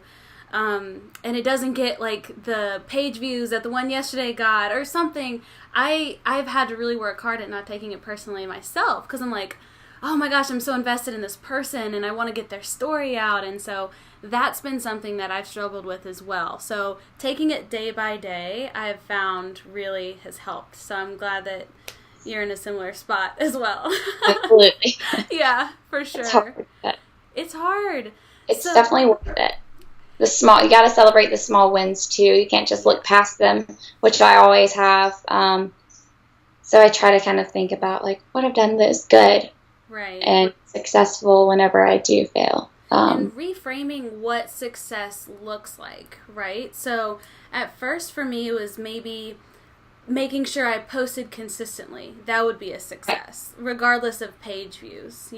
and it doesn't get like the page views that the one yesterday got or something, I've had to really work hard at not taking it personally myself, because I'm like, oh my gosh, I'm so invested in this person and I want to get their story out. And so that's been something that I've struggled with as well. So taking it day by day, I've found really has helped. So I'm glad that you're in a similar spot as well. Absolutely. Yeah, for sure. It's hard. It's hard. It's definitely worth it. You got to celebrate the small wins too. You can't just look past them, which I always have. So I try to kind of think about like what I've done that is good, right, and successful whenever I do fail. And reframing what success looks like, right? So at first for me, it was maybe making sure I posted consistently. That would be a success, regardless of page views,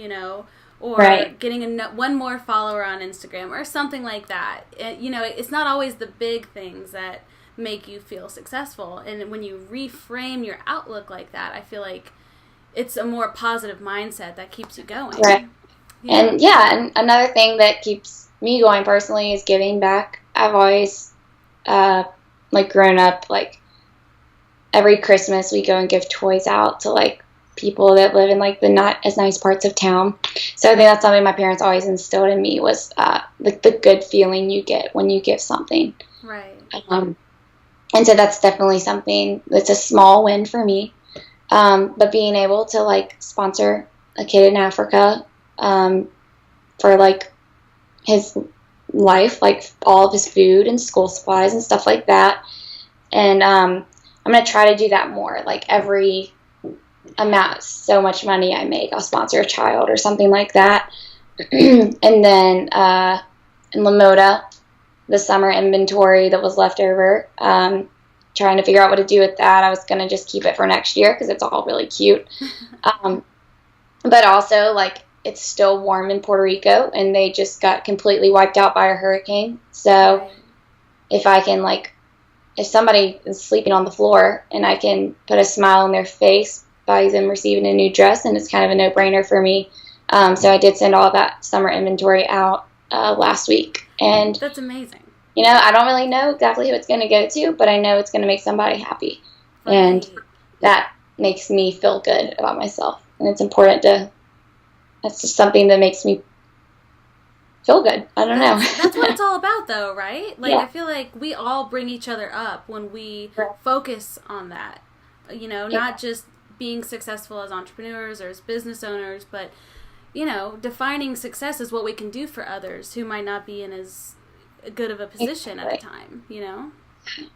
or getting one more follower on Instagram or something like that. It's not always the big things that make you feel successful. And when you reframe your outlook like that, I feel like it's a more positive mindset that keeps you going. Right. Yeah. And another thing that keeps me going personally is giving back. I've always grown up, like every Christmas we go and give toys out to like people that live in like the not as nice parts of town. So I think that's something my parents always instilled in me was like the good feeling you get when you give something. Right. And so that's definitely something that's a small win for me. But being able to like sponsor a kid in Africa for like his life, like all of his food and school supplies and stuff like that. And I'm going to try to do that more. Like every amount, so much money I make, I'll sponsor a child or something like that. And then in Moda, the summer inventory that was left over, trying to figure out what to do with that. I was going to just keep it for next year because it's all really cute. But also, like, it's still warm in Puerto Rico, and they just got completely wiped out by a hurricane. So if I can, like, if somebody is sleeping on the floor and I can put a smile on their face by them receiving a new dress, and it's kind of a no-brainer for me. So I did send all that summer inventory out last week. And that's amazing. I don't really know exactly who it's going to go to, but I know it's going to make somebody happy. Right. And that makes me feel good about myself. And it's important that's just something that makes me feel good. I don't know. That's what it's all about, though, right? Like, yeah. I feel like we all bring each other up when we focus on that. Not just being successful as entrepreneurs or as business owners, but, defining success as what we can do for others who might not be in as good of a position at the time,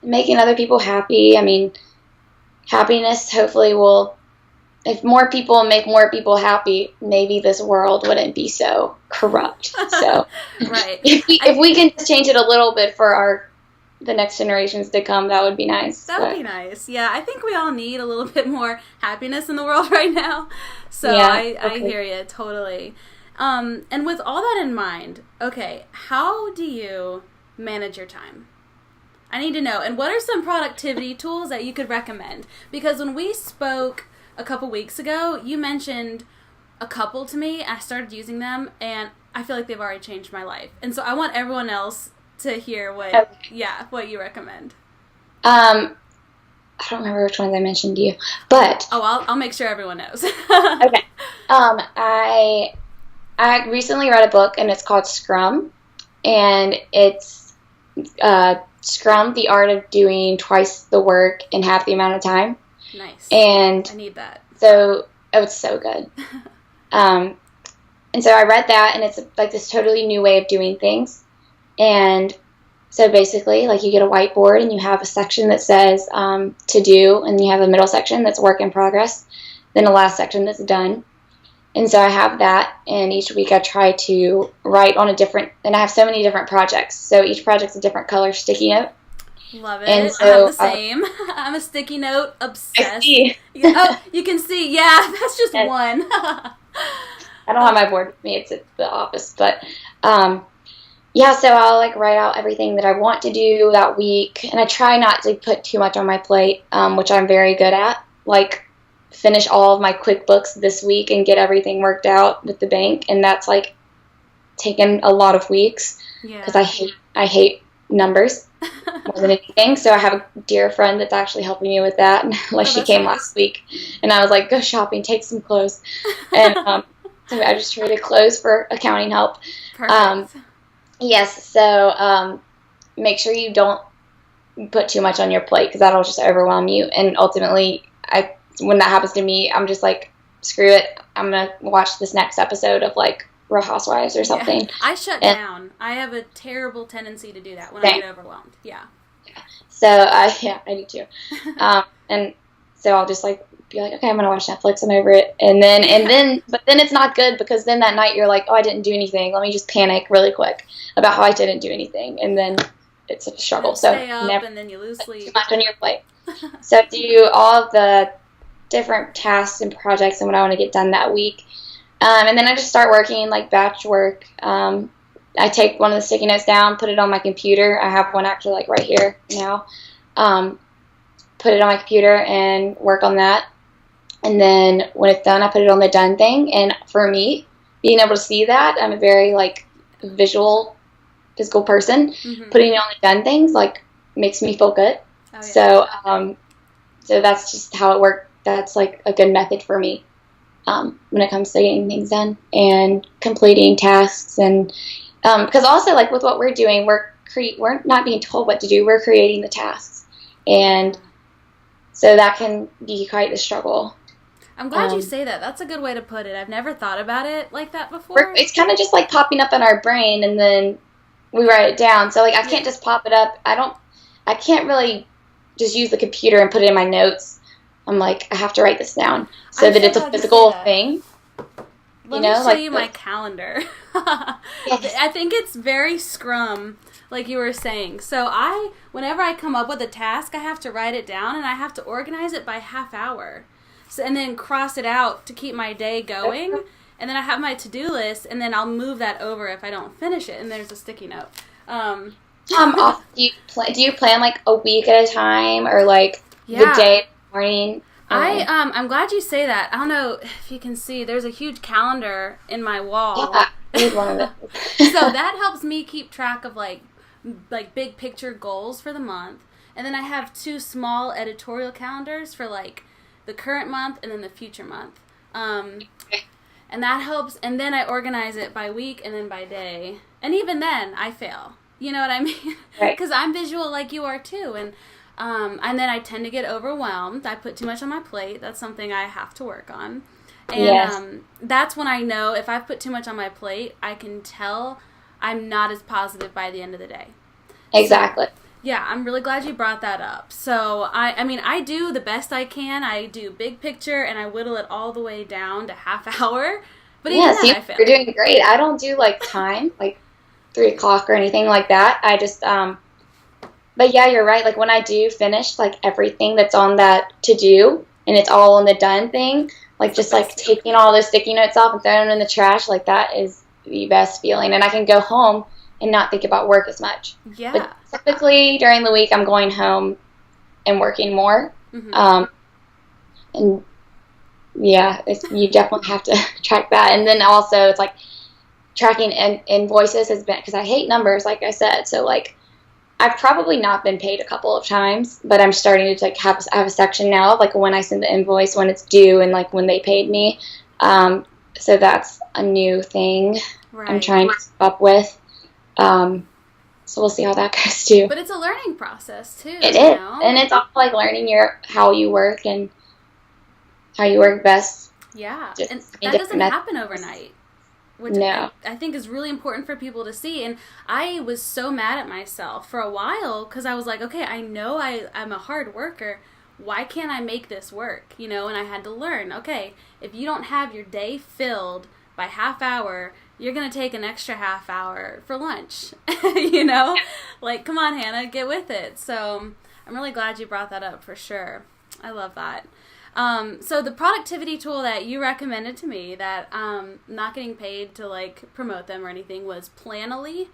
Making other people happy. I mean, happiness hopefully will, if more people make more people happy, maybe this world wouldn't be so corrupt. So right. if we can just change it a little bit for the next generations to come, that would be nice. That would be nice. Yeah, I think we all need a little bit more happiness in the world right now. So yeah, I hear you totally. And with all that in mind, okay, how do you manage your time? I need to know. And what are some productivity tools that you could recommend? Because when we spoke a couple weeks ago, you mentioned a couple to me. I started using them, and I feel like they've already changed my life. And so I want everyone else to hear what you recommend. I don't remember which ones I mentioned to you, but I'll make sure everyone knows. Okay. I recently read a book, and it's called Scrum, and it's Scrum, the art of doing twice the work in half the amount of time. Nice. And I need that. So it's so good. And so I read that, and it's like this totally new way of doing things. And so basically, like, you get a whiteboard, and you have a section that says to do, and you have a middle section that's work in progress, then a last section that's done. And so I have that, and each week I try to write on and I have so many different projects. So each project's a different color sticky note. Love it. And so, I have the same. I'm a sticky note obsessed. Oh, you can see. Yeah, that's just one. I don't have my board with me. It's at the office. But yeah, so I'll like write out everything that I want to do that week, and I try not to put too much on my plate, which I'm very good at. Like finish all of my QuickBooks this week and get everything worked out with the bank, and that's like taken a lot of weeks because I hate numbers more than anything. So I have a dear friend that's actually helping me with that. Like she came last week, and I was like, go shopping, take some clothes, and so I just traded clothes for accounting help. Perfect. Yes, so make sure you don't put too much on your plate because that'll just overwhelm you. And ultimately, when that happens to me, I'm just like, screw it. I'm going to watch this next episode of like Real Housewives or something. Yeah. I shut down. I have a terrible tendency to do that when I get overwhelmed. Yeah. So, I do too. And so I'll just like be like, okay, I'm going to watch Netflix. I'm over it. But then it's not good because then that night you're like, oh, I didn't do anything. Let me just panic really quick about how I didn't do anything. And then it's a struggle. So never, and then you lose sleep. Too much on your plate. So do all of the different tasks and projects and what I want to get done that week. And then I just start working like batch work. I take one of the sticky notes down, put it on my computer. I have one actually like right here now. Put it on my computer and work on that. And then when it's done, I put it on the done thing. And for me, being able to see that, I'm a very like physical person. Mm-hmm. Putting it on the done things like makes me feel good. Oh, yeah. So that's just how it worked. That's like a good method for me when it comes to getting things done and completing tasks. And because also like with what we're doing, we're not being told what to do. We're creating the tasks, and so that can be quite a struggle. I'm glad you say that. That's a good way to put it. I've never thought about it like that before. It's kind of just like popping up in our brain, and then we write it down. So like I can't just pop it up. I can't really just use the computer and put it in my notes. I'm like, I have to write this down so that it's a physical thing. Let me show you my calendar. Yes. I think it's very Scrum, like you were saying. So whenever I come up with a task, I have to write it down, and I have to organize it by half hour. So, and then cross it out to keep my day going. And then I have my to-do list, and then I'll move that over if I don't finish it. And there's a sticky note. Do you plan like a week at a time, or like the day, morning? I'm glad you say that. I don't know if you can see. There's a huge calendar in my wall. Yeah, I need one of those. So that helps me keep track of like big picture goals for the month. And then I have 2 small editorial calendars for like the current month and then the future month. And that helps. And then I organize it by week and then by day. And even then, I fail. You know what I mean? Right. Because I'm visual like you are too. And then I tend to get overwhelmed. I put too much on my plate. That's something I have to work on. And that's when I know if I've put too much on my plate, I can tell I'm not as positive by the end of the day. Exactly. So, yeah, I'm really glad you brought that up. So, I mean, I do the best I can. I do big picture, and I whittle it all the way down to half hour. But even then, I fail. You're doing great. I don't do, like, time, like 3 o'clock or anything like that. I just, but yeah, you're right. Like, when I do finish, like, everything that's on that to-do, and it's all on the done thing, like, just, like, taking all those sticky notes off and throwing them in the trash, like, that is the best feeling. And I can go home and not think about work as much. Yeah. But typically during the week, I'm going home and working more. Mm-hmm. And yeah, you definitely have to track that. And then also it's like tracking invoices has been, because I hate numbers, like I said. So like I've probably not been paid a couple of times, but I'm starting to like have a section now of like when I send the invoice, when it's due, and like when they paid me. So that's a new thing I'm trying to keep up with. So we'll see how that goes too. But it's a learning process too. It is, and it's all like learning how you work and how you work best. Yeah, and that doesn't happen overnight, which I think is really important for people to see. And I was so mad at myself for a while because I was like, okay, I know I'm a hard worker. Why can't I make this work? You know, and I had to learn, okay, if you don't have your day filled by half hour, you're going to take an extra half hour for lunch, you know? Like, come on, Hannah, get with it. So I'm really glad you brought that up for sure. I love that. So the productivity tool that you recommended to me that not getting paid to, like, promote them or anything was Planoly.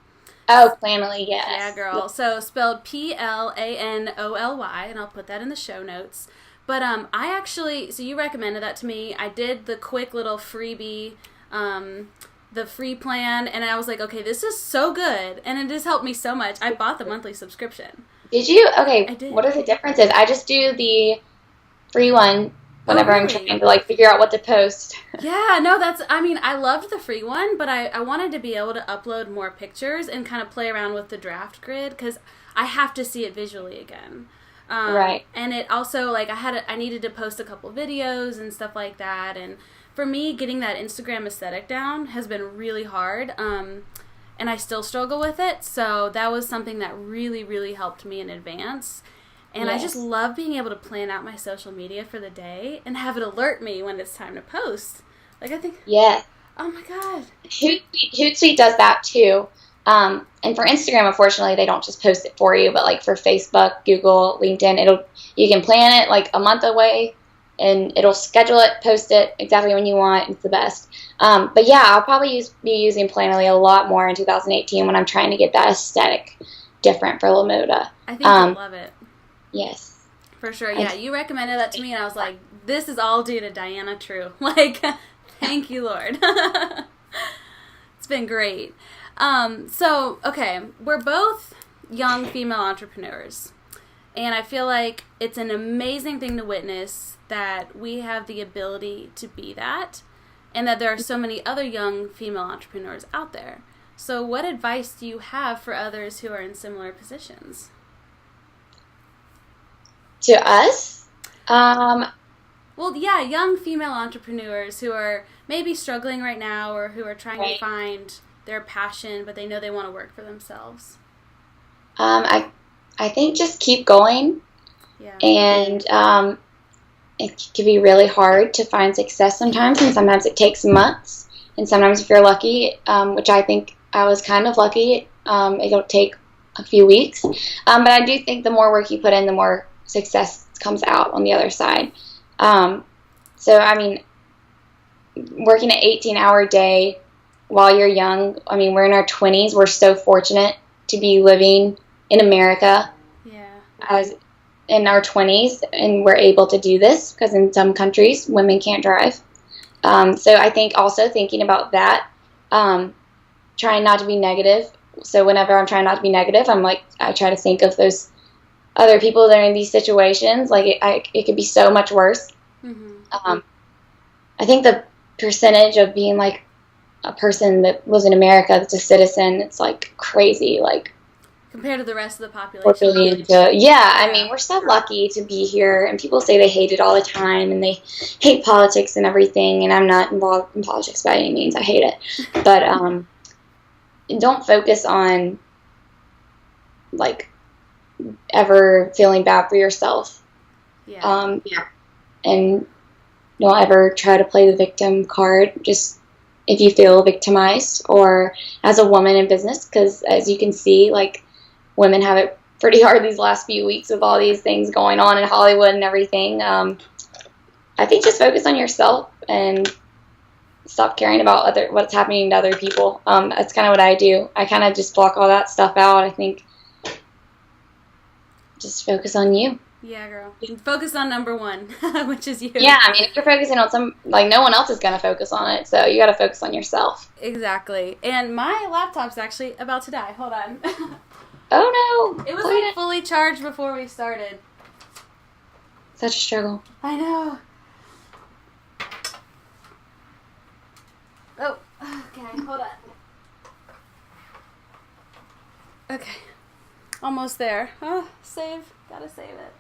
Oh, Planoly, yes. Yeah, girl. So spelled Planoly, and I'll put that in the show notes. But I actually, so you recommended that to me. I did the quick little freebie, the free plan, and I was like, okay, this is so good, and it has helped me so much. I bought the monthly subscription. Did you? Okay, I did. What are the differences? I just do the free one whenever I'm trying to, like, figure out what to post. Yeah, no, I loved the free one, but I wanted to be able to upload more pictures and kind of play around with the draft grid, because I have to see it visually again. Right. And it also, like, I needed to post a couple videos and stuff like that, and for me, getting that Instagram aesthetic down has been really hard, and I still struggle with it, so that was something that really, really helped me in advance. And I just love being able to plan out my social media for the day and have it alert me when it's time to post. Like, I think... Yeah. Oh, my God. Hootsuite does that, too. And for Instagram, unfortunately, they don't just post it for you, but, like, for Facebook, Google, LinkedIn, you can plan it, like, a month away, and it'll schedule it, post it exactly when you want. It's the best. But, yeah, I'll probably be using Planoly a lot more in 2018 when I'm trying to get that aesthetic different for Moda. I think you'll love it. Yes. For sure, yeah. You recommended that to me, and I was like, this is all due to Diana True. Like, thank you, Lord. It's been great. So, okay, we're both young female entrepreneurs, and I feel like it's an amazing thing to witness that we have the ability to be that, and that there are so many other young female entrepreneurs out there. So what advice do you have for others who are in similar positions? To us? Well, yeah, young female entrepreneurs who are maybe struggling right now or who are trying to find their passion, but they know they want to work for themselves. I think just keep going. Yeah. And it can be really hard to find success sometimes, and sometimes it takes months. And sometimes if you're lucky, which I think I was kind of lucky, it'll take a few weeks. But I do think the more work you put in, the more success comes out on the other side. So, I mean, working an 18-hour day while you're young, I mean, we're in our 20s. We're so fortunate to be living in America as in our 20s, and we're able to do this because in some countries, women can't drive. So I think also thinking about that, trying not to be negative. So whenever I'm trying not to be negative, I try to think of those other people that are in these situations. Like, it could be so much worse. Mm-hmm. I think the percentage of being, like, a person that lives in America that's a citizen, it's, like, crazy. Like, compared to the rest of the population. I mean, we're so lucky to be here, and people say they hate it all the time, and they hate politics and everything, and I'm not involved in politics by any means. I hate it. But don't focus on, like, ever feeling bad for yourself. And don't ever try to play the victim card, just if you feel victimized, or as a woman in business, because as you can see, like, women have it pretty hard these last few weeks with all these things going on in Hollywood and everything. I think just focus on yourself and stop caring about what's happening to other people. That's kind of what I do. I kind of just block all that stuff out. I think just focus on you. Yeah, girl. Focus on number one, which is you. Yeah, I mean, if you're focusing on no one else is going to focus on it, so you got to focus on yourself. Exactly. And my laptop's actually about to die. Hold on. Oh, no. It was like fully charged before we started. Such a struggle. I know. Oh, okay, hold on. Okay. Almost there. Oh, save. Gotta save it.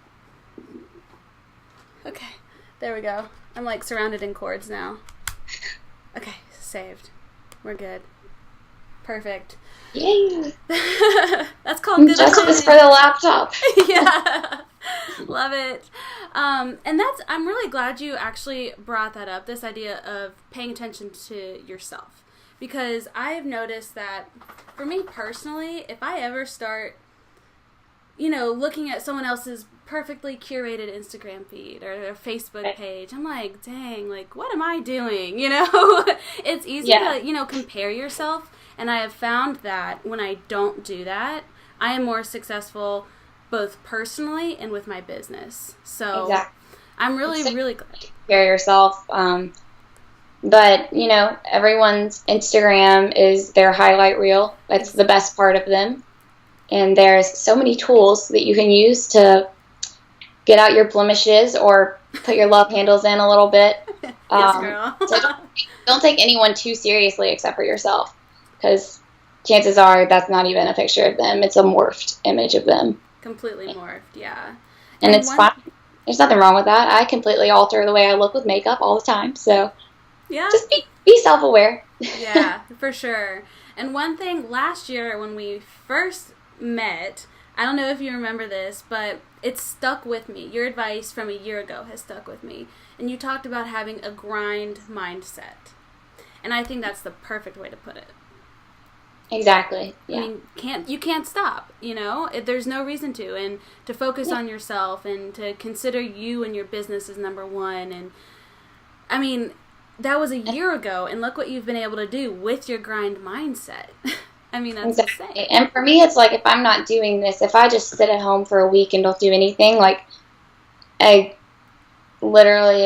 Okay, there we go. I'm, like, surrounded in cords now. Okay, saved. We're good. Perfect. Yay! That's called good justice for the laptop. Yeah. Love it. And I'm really glad you actually brought that up, this idea of paying attention to yourself. Because I've noticed that, for me personally, if I ever start, looking at someone else's perfectly curated Instagram feed or their Facebook page, I'm like, dang, like, what am I doing? It's easy to, compare yourself. And I have found that when I don't do that, I am more successful both personally and with my business. So Exactly. I'm really glad. Take care of yourself. But, everyone's Instagram is their highlight reel. That's the best part of them. And there's so many tools that you can use to get out your blemishes or put your love handles in a little bit. Yes, girl. So don't take anyone too seriously except for yourself, because chances are that's not even a picture of them. It's a morphed image of them. Completely morphed, yeah. And it's fine. There's nothing wrong with that. I completely alter the way I look with makeup all the time. So yeah, just be self-aware. Yeah, for sure. And one thing, last year when we first met, I don't know if you remember this, but it stuck with me. Your advice from a year ago has stuck with me. And you talked about having a grind mindset. And I think that's the perfect way to put it. Exactly. Yeah. I mean, you can't stop, There's no reason to. And to focus on yourself and to consider you and your business as number one. And, I mean, that was a year ago, and look what you've been able to do with your grind mindset. I mean, that's exactly. insane. And for me, it's like, if I'm not doing this, if I just sit at home for a week and don't do anything, like, it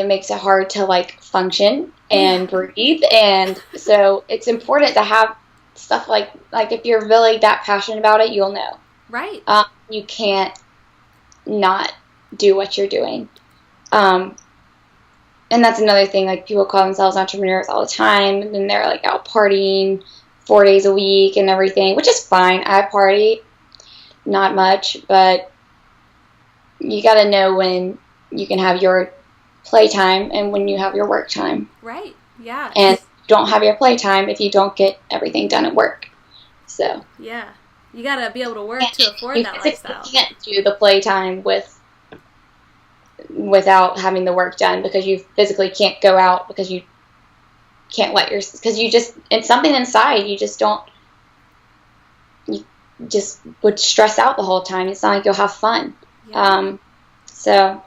makes it hard to, function and breathe. And so it's important to have stuff like if you're really that passionate about it, you'll know. Right. You can't not do what you're doing. And that's another thing, people call themselves entrepreneurs all the time, and then they're, out partying 4 days a week and everything, which is fine. I party, not much, but you got to know when you can have your playtime and when you have your work time. Right, yeah. And you don't have your playtime if you don't get everything done at work. So yeah, you got to be able to work to afford that lifestyle. You can't do the playtime without having the work done, because you physically can't go out, because you can't because you just, it's something inside, you just would stress out the whole time. It's not like you'll have fun. Yeah. So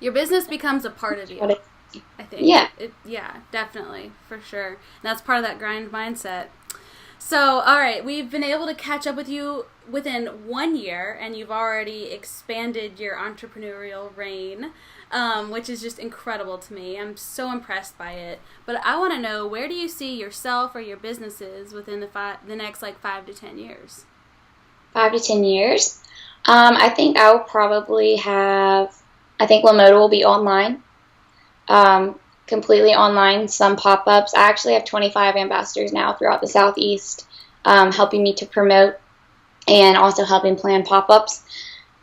your business becomes a part of you, I think. Yeah. Yeah, definitely, for sure. And that's part of that grind mindset. So, all right, we've been able to catch up with you within 1 year, and you've already expanded your entrepreneurial reign, which is just incredible to me. I'm so impressed by it. But I want to know, where do you see yourself or your businesses within the next 5 to 10 years? 5 to 10 years? I think I will probably I think Moda will be online, completely online, some pop-ups. I actually have 25 ambassadors now throughout the Southeast, helping me to promote and also helping plan pop-ups.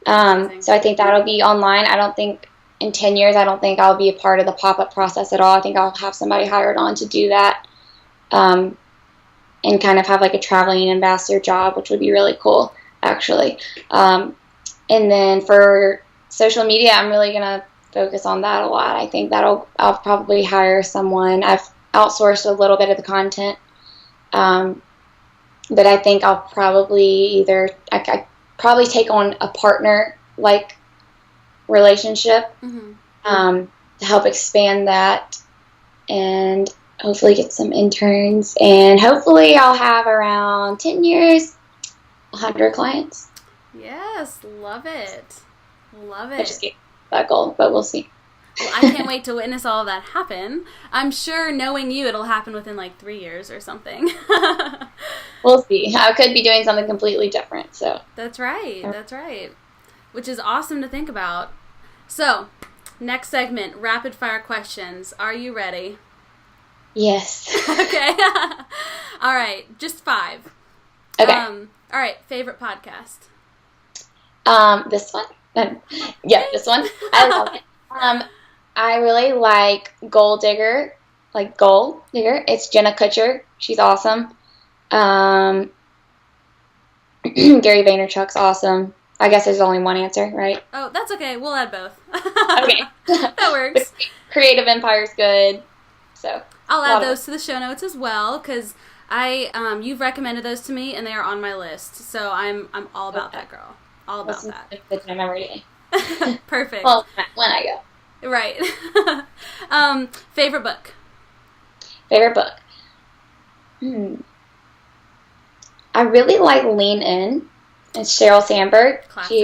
So I think that'll be online. I don't think in 10 years, I don't think I'll be a part of the pop-up process at all. I think I'll have somebody hired on to do that, and kind of have a traveling ambassador job, which would be really cool, actually. And then for social media, I'm really going to focus on that a lot. I think I'll probably hire someone. I've outsourced a little bit of the content, but I think I'll probably I probably take on a partner relationship, to help expand that, and hopefully get some interns, and hopefully I'll have around 10 years 100 clients. Yes, love it. Love I just it. gave that goal, but we'll see. Well, I can't wait to witness all of that happen. I'm sure, knowing you, it'll happen within 3 years or something. We'll see. I could be doing something completely different. So That's right. That's right. Which is awesome to think about. So, next segment, rapid fire questions. Are you ready? yes. Okay. All right. Just 5. Okay. All right. Favorite podcast? This one. Yeah, this one. I love it. I really like Gold Digger. It's Jenna Kutcher. She's awesome. Gary Vaynerchuk's awesome. I guess there's only one answer, right? Oh, that's okay. We'll add both. Okay. That works. Creative Empire's good. So I'll add those to the show notes as well, because you've recommended those to me, and they are on my list. So I'm all about that, girl. All about that. The time every day. Perfect. Well, when I go. Right. Favorite book? Favorite book? I really like Lean In. It's Sheryl Sandberg. Classic.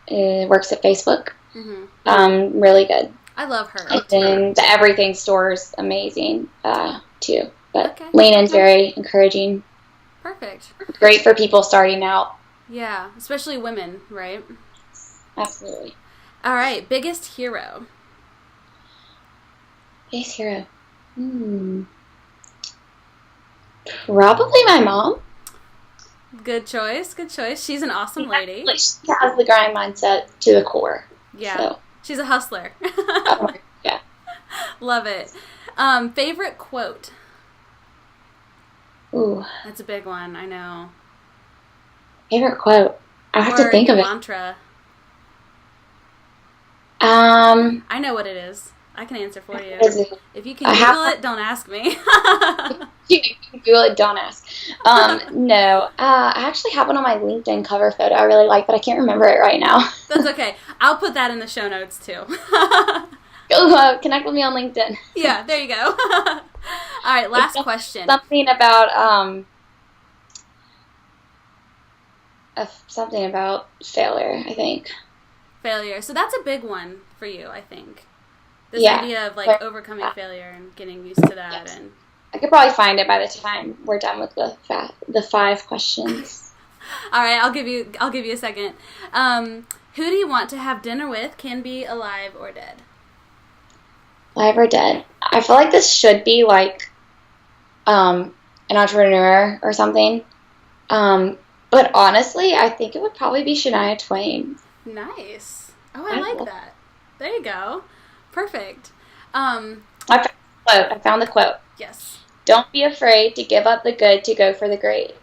She works at Facebook. Mm-hmm. Really good. I love her. And then the Everything Store is amazing too. But Okay. Lean In's very encouraging. Perfect. Great for people starting out. Yeah, especially women, right? Absolutely. All right, biggest hero. Biggest hero. Probably my mom. Good choice. Good choice. She's an awesome lady. Like, she has the grind mindset to the core. Yeah. So. She's a hustler. Yeah. Love it. Favorite quote. Ooh. That's a big one, I know. Favorite quote. I have to think of it. Mantra. I know what it is. I can answer for you. If you can Google it, don't ask me. You can Google it, don't ask. No. I actually have one on my LinkedIn cover photo I really like, but I can't remember it right now. That's okay. I'll put that in the show notes, too. Go connect with me on LinkedIn. Yeah, there you go. All right, last question. Something about failure, I think. Failure. So that's a big one for you, I think. This idea of like overcoming failure and getting used to that. Yes. And I could probably find it by the time we're done with the 5 questions. All right, I'll give you a second. Who do you want to have dinner with? Can be alive or dead. Alive or dead. I feel like this should be like an entrepreneur or something. But honestly, I think it would probably be Shania Twain. Nice. Oh, I like that. There you go. Perfect. I found the quote. Yes. Don't be afraid to give up the good to go for the great.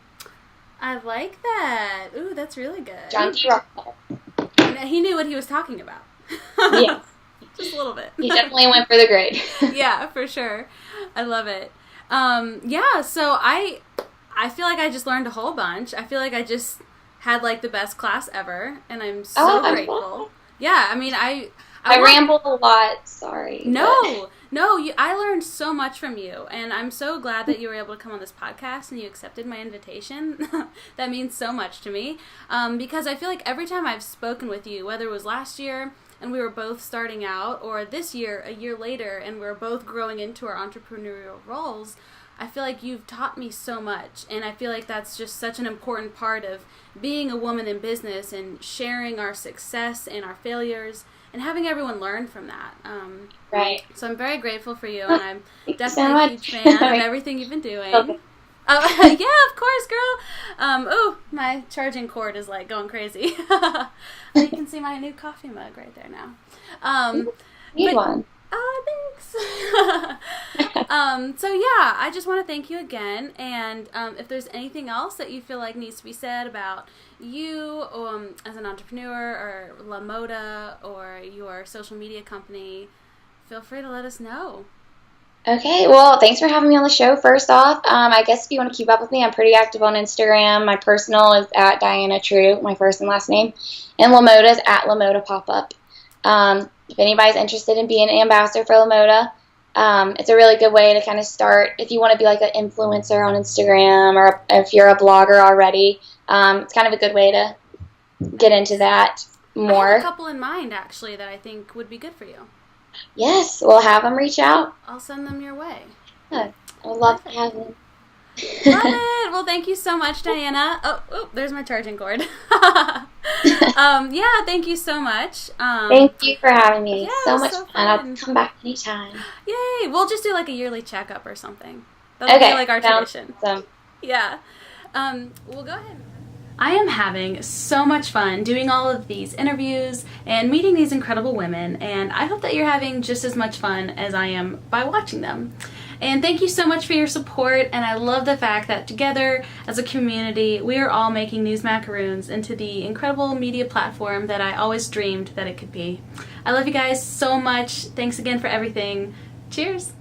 I like that. Ooh, that's really good. John D. Rockefeller. He knew what he was talking about. Yeah. Just a little bit. He definitely went for the great. Yeah, for sure. I love it. Yeah, so I feel like I just learned a whole bunch. I feel like I just had like the best class ever, and I'm so grateful. Yeah, I mean, I rambled a lot. Sorry. No. I learned so much from you, and I'm so glad that you were able to come on this podcast and you accepted my invitation. That means so much to me, because I feel like every time I've spoken with you, whether it was last year and we were both starting out, or this year, a year later, and we're both growing into our entrepreneurial roles, I feel like you've taught me so much, and I feel like that's just such an important part of being a woman in business and sharing our success and our failures and having everyone learn from that. Right. So I'm very grateful for you, and I'm definitely a huge fan of everything you've been doing. Okay. Yeah, of course, girl. Oh, my charging cord is like going crazy. You can see my new coffee mug right there now. Need one. Oh, thanks. So yeah, I just want to thank you again, and if there's anything else that you feel like needs to be said about you as an entrepreneur or La Moda or your social media company, feel free to let us know. Okay, well, thanks for having me on the show, first off. I guess if you want to keep up with me, I'm pretty active on Instagram. My personal is at Diana True, my first and last name, and La Moda is at Moda Pop-Up. If anybody's interested in being an ambassador for La Moda, it's a really good way to kind of start. If you want to be like an influencer on Instagram, or if you're a blogger already, it's kind of a good way to get into that more. I have a couple in mind, actually, that I think would be good for you. Yes, we'll have them reach out. I'll send them your way. Yeah, I would love to have them. Love it. Well, thank you so much, Diana. Oh, there's my charging cord. Yeah, thank you so much. Thank you for having me. Yeah, so much so fun. I'll come back anytime. Yay. We'll just do like a yearly checkup or something. That'll be like our tradition. Awesome. Yeah. We'll go ahead. I am having so much fun doing all of these interviews and meeting these incredible women, and I hope that you're having just as much fun as I am by watching them. And thank you so much for your support, and I love the fact that together as a community, we are all making News Macaroons into the incredible media platform that I always dreamed that it could be. I love you guys so much. Thanks again for everything. Cheers!